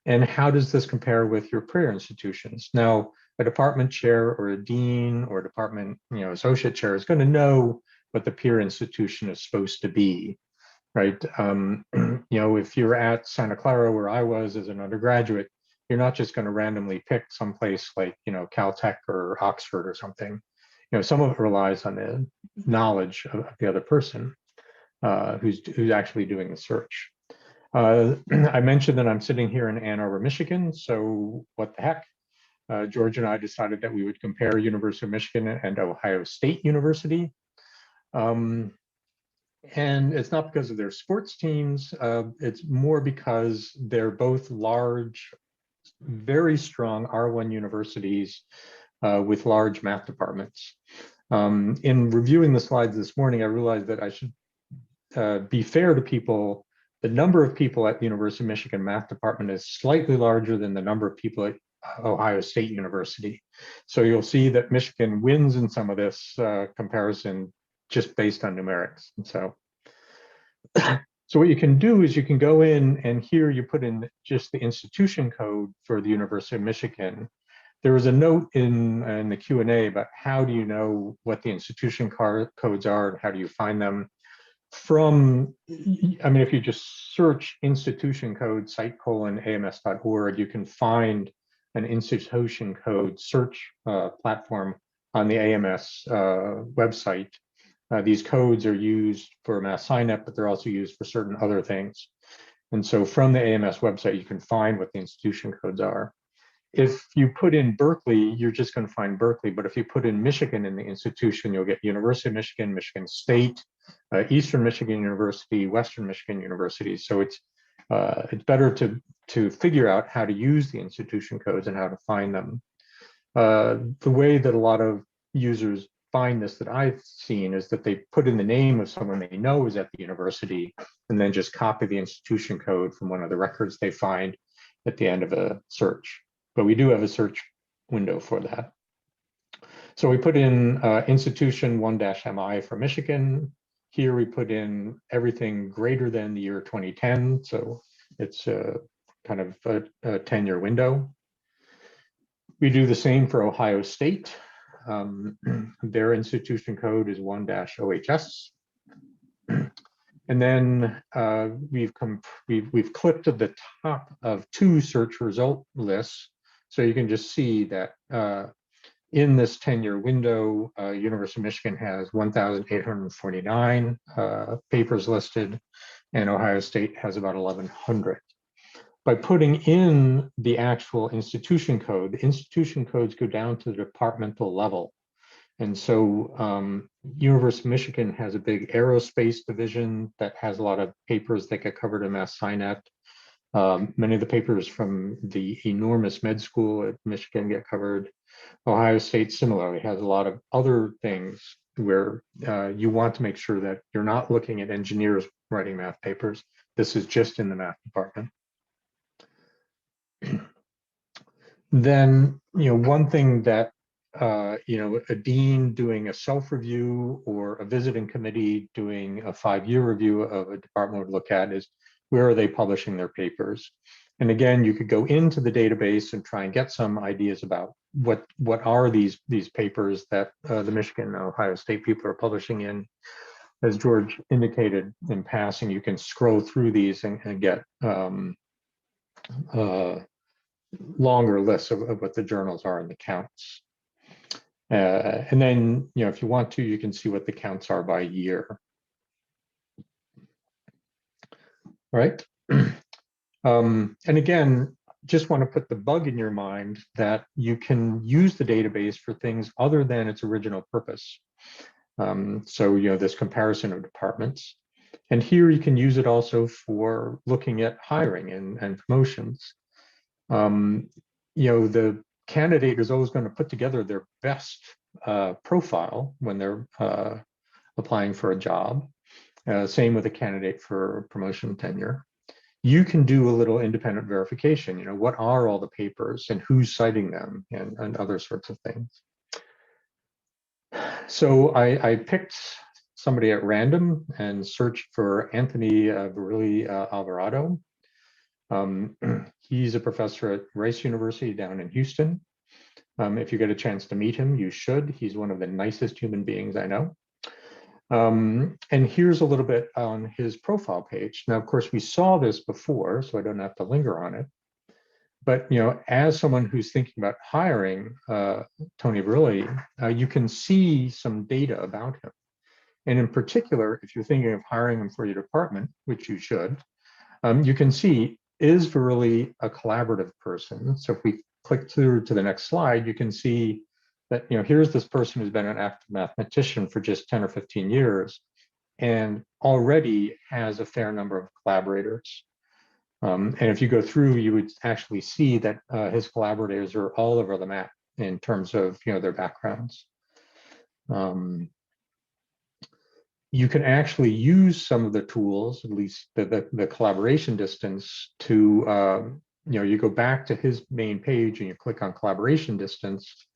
And how does this compare with your peer institutions? Now, a department chair or a dean or a department, associate chair is going to know what the peer institution is supposed to be, right? If you're at Santa Clara, where I was as an undergraduate, you're not just going to randomly pick someplace like, Caltech or Oxford or something. Some of it relies on the knowledge of the other person who's actually doing the search. I mentioned that I'm sitting here in Ann Arbor, Michigan. So what the heck? George and I decided that we would compare University of Michigan and Ohio State University. And it's not because of their sports teams. It's more because they're both large, very strong R1 universities with large math departments. In reviewing the slides this morning, I realized that I should be fair to people. The number of people at the University of Michigan math department is slightly larger than the number of people at Ohio State University. So you'll see that Michigan wins in some of this comparison just based on numerics. And so what you can do is you can go in, and here you put in just the institution code for the University of Michigan. There was a note in the Q&A about how do you know what the institution codes are and how do you find them. If you just search institution code /ams.org, you can find an institution code search platform on the AMS website. These codes are used for MathSciNet, but they're also used for certain other things. And so from the AMS website, you can find what the institution codes are. If you put in Berkeley, you're just going to find Berkeley. But if you put in Michigan in the institution, you'll get University of Michigan, Michigan State, Eastern Michigan University, Western Michigan University. So it's better to figure out how to use the institution codes and how to find them. The way that a lot of users find this that I've seen is that they put in the name of someone they know is at the university and then just copy the institution code from one of the records they find at the end of a search. But we do have a search window for that. So we put in institution 1-MI for Michigan. Here we put in everything greater than the year 2010. So it's kind of a 10-year window. We do the same for Ohio State. their institution code is 1-OHS. And then we've clipped to the top of 2 search result lists. So you can just see that in this 10-year window, University of Michigan has 1,849 papers listed, and Ohio State has about 1,100. By putting in the actual institution code, the institution codes go down to the departmental level. And so University of Michigan has a big aerospace division that has a lot of papers that get covered in MathSciNet. Many of the papers from the enormous med school at Michigan get covered. Ohio State similarly has a lot of other things where you want to make sure that you're not looking at engineers writing math papers. This is just in the math department. Then, one thing that a dean doing a self-review or a visiting committee doing a 5-year review of a department would look at is, where are they publishing their papers? And again, you could go into the database and try and get some ideas about what are these papers that the Michigan and Ohio State people are publishing in. As George indicated in passing, you can scroll through these and get longer lists of what the journals are and the counts. And then, if you want to, you can see what the counts are by year. All right. And again, just want to put the bug in your mind that you can use the database for things other than its original purpose. So, this comparison of departments. And here you can use it also for looking at hiring and promotions. The candidate is always going to put together their best profile when they're applying for a job. Same with a candidate for promotion tenure. You can do a little independent verification. What are all the papers and who's citing them and other sorts of things. So I picked somebody at random and searched for Anthony Virilli Alvarado. He's a professor at Rice University down in Houston. If you get a chance to meet him, you should. He's one of the nicest human beings I know. And here's a little bit on his profile page. Now, of course, we saw this before, so I don't have to linger on it. But, as someone who's thinking about hiring Tony Virilli, you can see some data about him. And in particular, if you're thinking of hiring him for your department, which you should, you can see, is Virilli a collaborative person? So if we click through to the next slide, you can see that, here's this person who's been an active mathematician for just 10 or 15 years and already has a fair number of collaborators. And if you go through, you would actually see that his collaborators are all over the map in terms of, their backgrounds. You can actually use some of the tools, at least the collaboration distance, to you go back to his main page and you click on collaboration distance.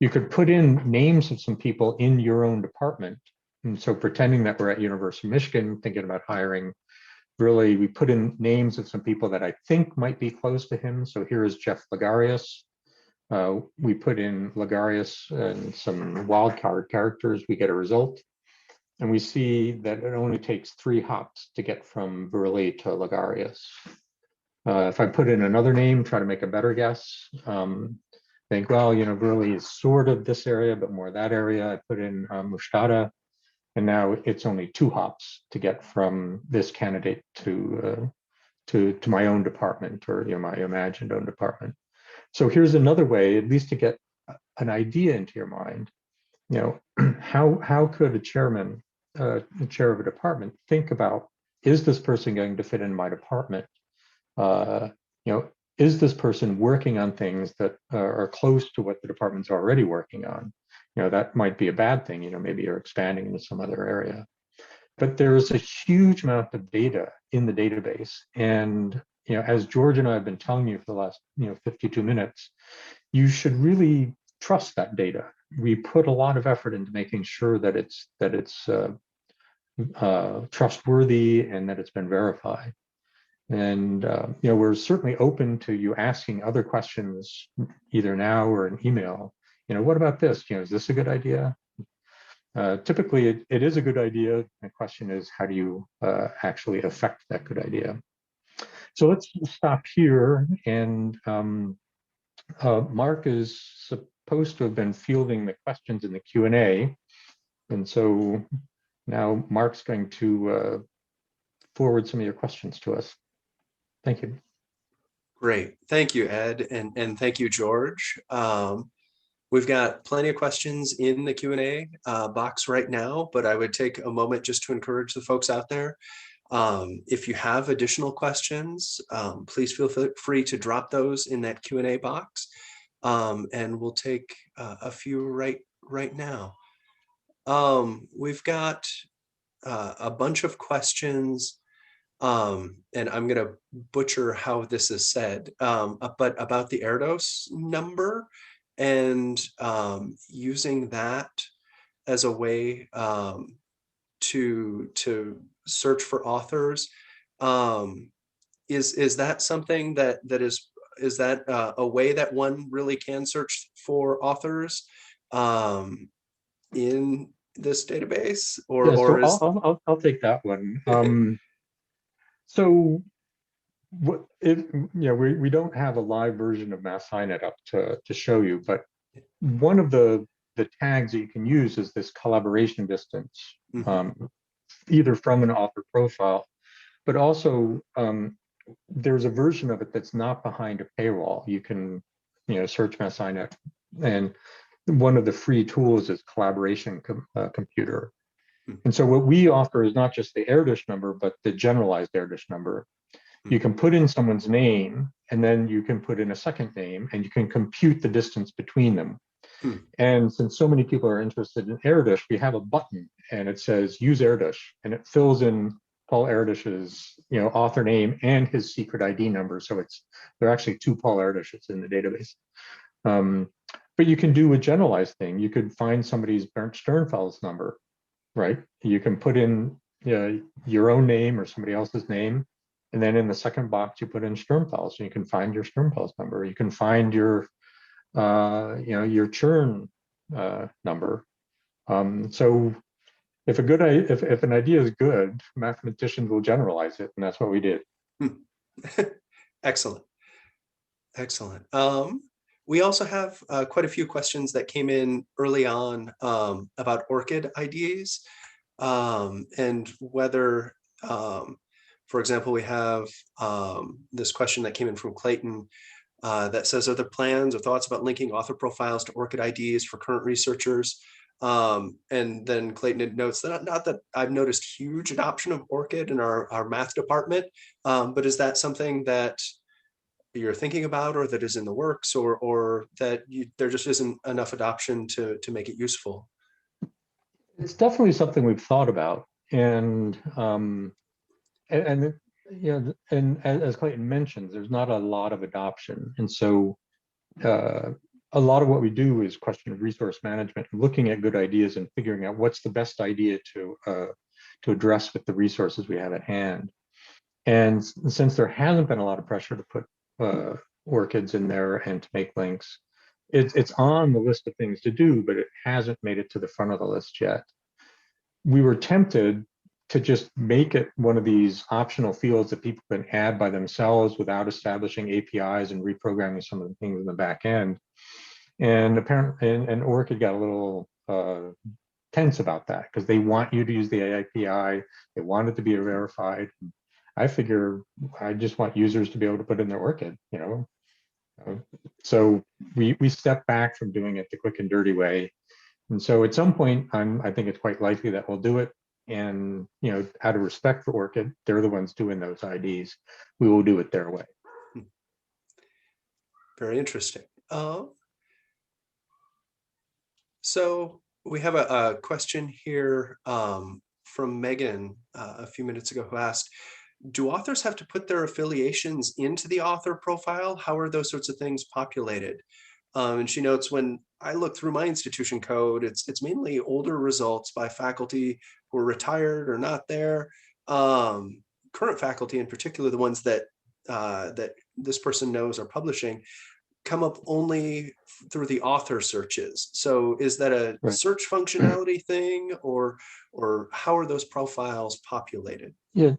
You could put in names of some people in your own department. And so pretending that we're at University of Michigan, thinking about hiring, really, we put in names of some people that I think might be close to him. So here is Jeff Ligarius. We put in Ligarius and some wildcard characters, we get a result. And we see that it only takes 3 hops to get from Virilli to Ligarius. If I put in another name, try to make a better guess, think, well, Virilli is sort of this area, but more that area. I put in Mustada, and now it's only 2 hops to get from this candidate to my own department, or my imagined own department. So here's another way, at least to get an idea into your mind. How could a chairman, the chair of a department, think about, is this person going to fit in my department? Is this person working on things that are close to what the department's already working on? That might be a bad thing. Maybe you're expanding into some other area. But there's a huge amount of data in the database. And, as George and I have been telling you for the last, 52 minutes, you should really trust that data. We put a lot of effort into making sure that it's trustworthy and that it's been verified. And we're certainly open to you asking other questions either now or in email what about this? Is this a good idea? Typically, it is a good idea. The question is, how do you actually affect that good idea? So let's stop here. And Mark is supposed to have been fielding the questions in the Q&A. And so now Mark's going to forward some of your questions to us. Thank you. Great. Thank you, Ed. And thank you, George. We've got plenty of questions in the Q&A box right now, but I would take a moment just to encourage the folks out there. If you have additional questions, please feel free to drop those in that Q&A box, and we'll take a few right now. We've got a bunch of questions, and I'm going to butcher how this is said, but about the Erdos number and using that as a way to search for authors. Is that something that is that a way that one really can search for authors in this database, or, yeah, or is I'll take that one. So we don't have a live version of MathSciNet up to show you, but one of the tags that you can use is this collaboration distance, either from an author profile, but also there's a version of it that's not behind a paywall. You can search MathSciNet, and one of the free tools is collaboration computer. And so what we offer is not just the Erdos number, but the generalized Erdos number. You can put in someone's name, and then you can put in a second name, and you can compute the distance between them. And since so many people are interested in Erdos, we have a button, and it says use Erdos, and it fills in Paul Erdős's author name and his secret ID number. So there are actually two Paul Erdőses in the database. But you can do a generalized thing. You could find somebody's Bernd Sternfeld's number, right? You can put in your own name or somebody else's name, and then in the second box you put in Sternfeld's, and you can find your Sternfeld's number. You can find your your churn number. So if an idea is good, mathematicians will generalize it, and that's what we did. Excellent. We also have quite a few questions that came in early on about ORCID IDs, and whether, for example, we have this question that came in from Clayton that says, are there plans or thoughts about linking author profiles to ORCID IDs for current researchers? And then Clayton notes that not that I've noticed huge adoption of ORCID in our math department, but is that something that you're thinking about, or that is in the works, or that there just isn't enough adoption to make it useful? It's definitely something we've thought about, and as Clayton mentions, there's not a lot of adoption, and so a lot of what we do is question of resource management, looking at good ideas and figuring out what's the best idea to address with the resources we have at hand. And since there hasn't been a lot of pressure to put ORCIDs in there and to make links, it's on the list of things to do, but it hasn't made it to the front of the list yet. We were tempted to just make it one of these optional fields that people can add by themselves without establishing APIs and reprogramming some of the things in the back end. And apparently, and ORCID got a little tense about that, because they want you to use the API. They want it to be verified. I figure I just want users to be able to put in their ORCID, So we stepped back from doing it the quick and dirty way. And so at some point, I think it's quite likely that we'll do it. And out of respect for ORCID, they're the ones doing those IDs. We will do it their way. Very interesting. So we have a question here from Megan a few minutes ago, who asked, do authors have to put their affiliations into the author profile? How are those sorts of things populated? And she notes, when I look through my institution code, it's mainly older results by faculty who are retired or not there. Current faculty, in particular, the ones that that this person knows are publishing, come up only through the author searches. So is that a Right. search functionality thing, or how are those profiles populated? Yeah,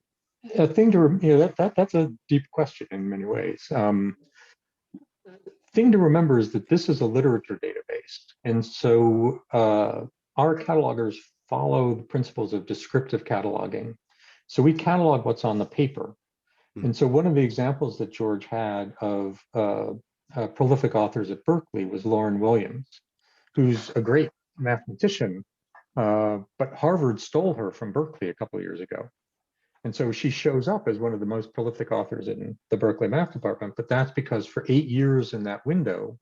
a thing to, that's a deep question in many ways. Thing to remember is that this is a literature database. And so our catalogers follow the principles of descriptive cataloging. So we catalog what's on the paper. And so one of the examples that George had of prolific authors at Berkeley was Lauren Williams, who's a great mathematician, but Harvard stole her from Berkeley a couple of years ago. And so she shows up as one of the most prolific authors in the Berkeley math department, but that's because for 8 years in that window,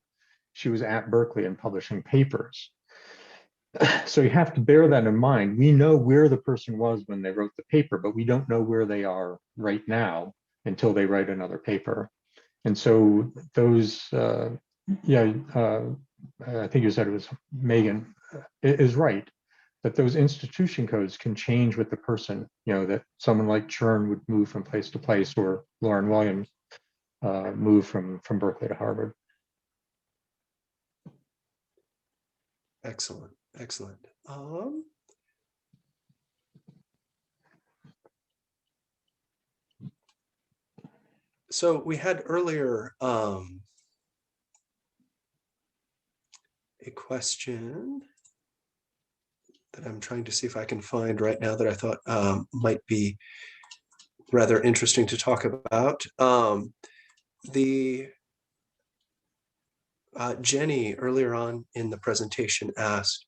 she was at Berkeley and publishing papers. So you have to bear that in mind. We know where the person was when they wrote the paper, but we don't know where they are right now until they write another paper. And so those, I think you said it was Megan, is right, that those institution codes can change with the person, that someone like Churn would move from place to place, or Lauren Williams move from Berkeley to Harvard. Excellent, excellent. So we had earlier a question that I'm trying to see if I can find right now that I thought might be rather interesting to talk about. Jenny earlier on in the presentation asked,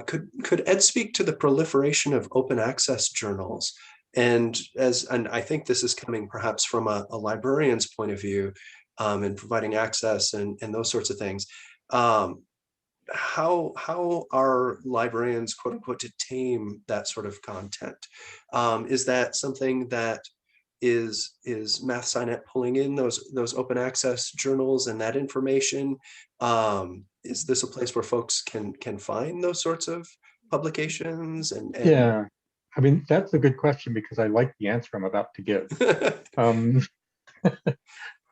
could Ed speak to the proliferation of open access journals? And I think this is coming perhaps from a librarian's point of view, and providing access and those sorts of things. How are librarians, quote unquote, to tame that sort of content? Is that something that is MathSciNet pulling in those open access journals and that information? Is this a place where folks can find those sorts of publications? And yeah, I mean, that's a good question, because I like the answer I'm about to give.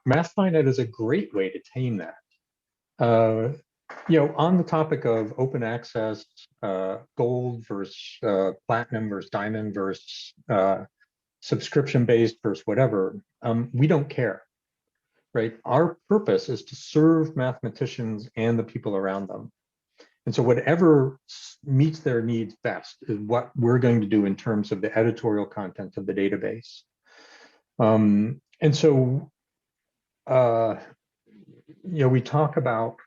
MathSciNet is a great way to tame that. On the topic of open access, gold versus platinum versus diamond versus subscription-based versus whatever, we don't care, right? Our purpose is to serve mathematicians and the people around them. And so whatever meets their needs best is what we're going to do in terms of the editorial content of the database. And so, we talk about,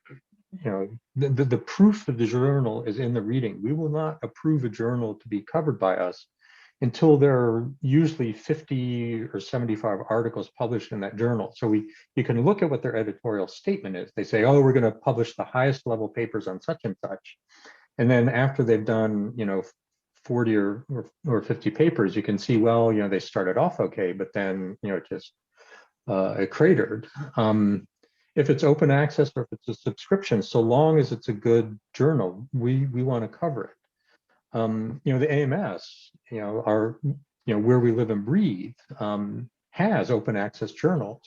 the proof of the journal is in the reading. We will not approve a journal to be covered by us until there are usually 50 or 75 articles published in that journal. So you can look at what their editorial statement is. They say, oh, we're going to publish the highest level papers on such and such. And then after they've done, 40 or 50 papers, you can see, well, they started off okay, but then, it just it cratered. If it's open access or if it's a subscription, so long as it's a good journal, we want to cover it. The AMS, our, where we live and breathe, has open access journals.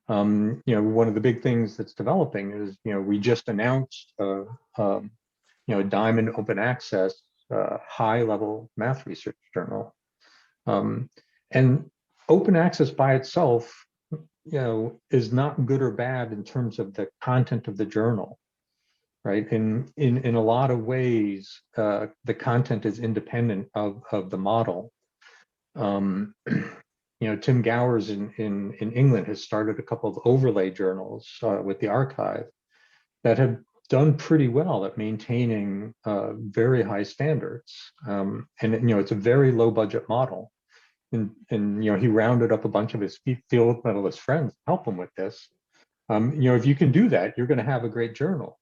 One of the big things that's developing is, we just announced a Diamond open access high level math research journal. And open access by itself, is not good or bad in terms of the content of the journal. Right. In a lot of ways, the content is independent of the model. Tim Gowers in England has started a couple of overlay journals with the archive that have done pretty well at maintaining very high standards. And it's a very low budget model. And he rounded up a bunch of his field medalist friends to help him with this. If you can do that, you're going to have a great journal.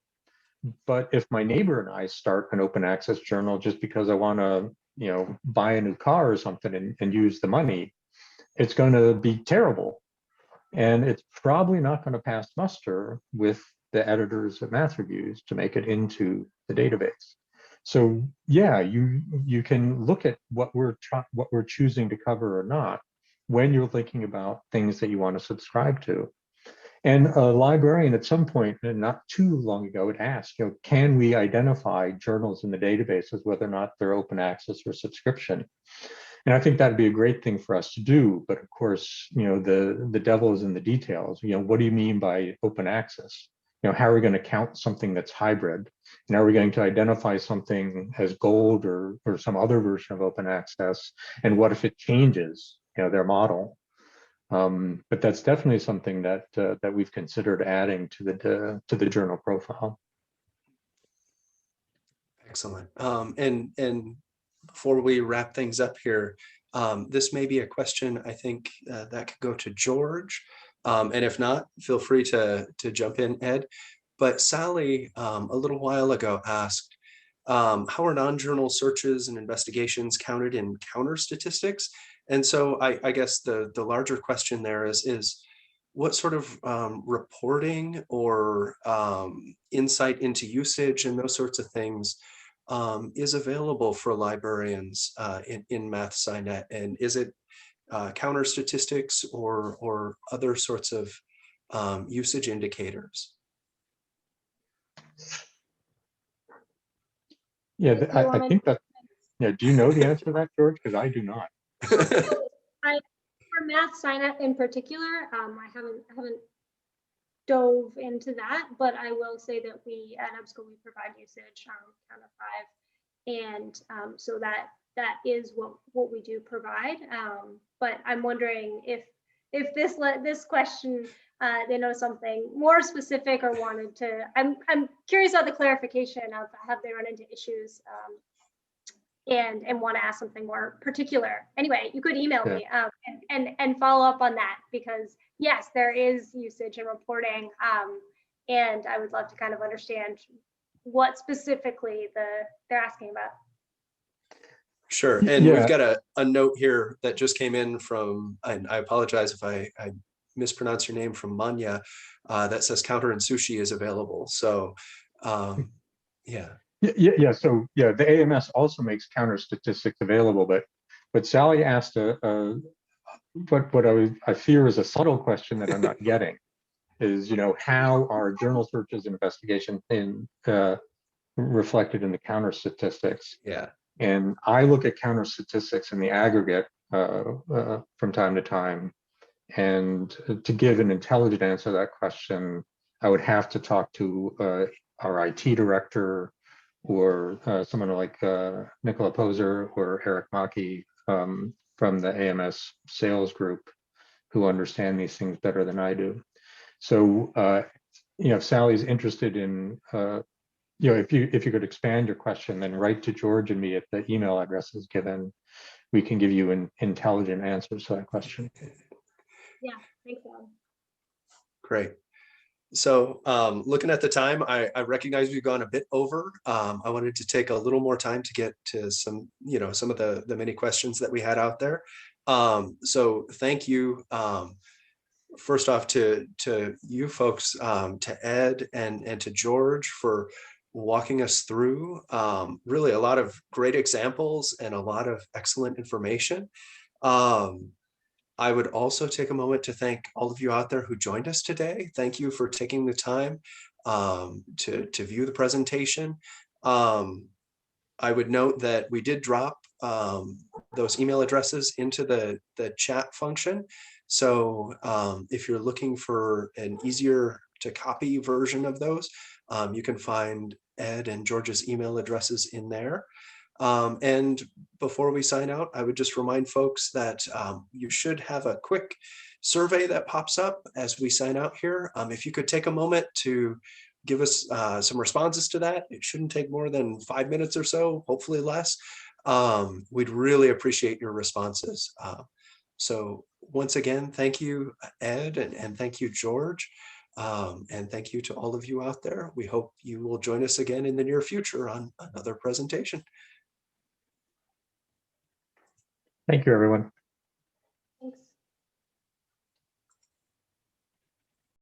But if my neighbor and I start an open access journal just because I want to, buy a new car or something and use the money, it's going to be terrible. And it's probably not going to pass muster with the editors at Math Reviews to make it into the database. So yeah, you can look at what we're choosing to cover or not when you're thinking about things that you want to subscribe to. And a librarian at some point, and not too long ago, had asked, can we identify journals in the databases, whether or not they're open access or subscription? And I think that'd be a great thing for us to do. But of course, the devil is in the details. What do you mean by open access? How are we going to count something that's hybrid? And are we going to identify something as gold or some other version of open access? And what if it changes, their model? But that's definitely something that we've considered adding to the journal profile. Excellent. And before we wrap things up here, this may be a question I think that could go to George. And if not, feel free to jump in, Ed. But Sally, a little while ago, asked, how are non-journal searches and investigations counted in counter statistics? And so I guess the larger question there is what sort of reporting or insight into usage and those sorts of things is available for librarians in MathSciNet? And is it counter statistics or other sorts of usage indicators? Yeah, I think that, do you know the answer to that, George? Because I do not. For MathSciNet in particular, I haven't dove into that, but I will say that we at EBSCO, we provide usage count of 5, and so that is what we do provide. But I'm wondering if this question they know something more specific or wanted to. I'm curious about the clarification of have they run into issues and want to ask something more particular. Anyway, you could email me and follow up on that, because yes, there is usage and reporting, and I would love to kind of understand what specifically they're asking about. Sure. And we've got a note here that just came in from, and I apologize if I mispronounce your name, from Manya, that says counter and sushi is available. So yeah. Yeah. So the AMS also makes counter statistics available, but Sally asked what I fear is a subtle question that I'm not getting is, how are journal searches and investigation reflected in the counter statistics? Yeah. And I look at counter statistics in the aggregate from time to time. And to give an intelligent answer to that question, I would have to talk to our IT director or someone like Nicola Poser or Eric Maki from the AMS sales group, who understand these things better than I do. So, if Sally's interested in, if you could expand your question, then write to George and me at the email addresses given. We can give you an intelligent answers to that question. Yeah, thanks, Alan. Great. So looking at the time, I recognize we've gone a bit over. I wanted to take a little more time to get to some of the many questions that we had out there. So thank you. First off to you folks, to Ed and to George for walking us through really a lot of great examples and a lot of excellent information. I would also take a moment to thank all of you out there who joined us today. Thank you for taking the time to view the presentation. I would note that we did drop those email addresses into the chat function. So if you're looking for an easier to copy version of those, you can find Ed and George's email addresses in there. And before we sign out, I would just remind folks that you should have a quick survey that pops up as we sign out here. If you could take a moment to give us some responses to that, it shouldn't take more than 5 minutes or so, hopefully less. We'd really appreciate your responses. So once again, thank you, Ed, and thank you, George. And thank you to all of you out there. We hope you will join us again in the near future on another presentation. Thank you, everyone.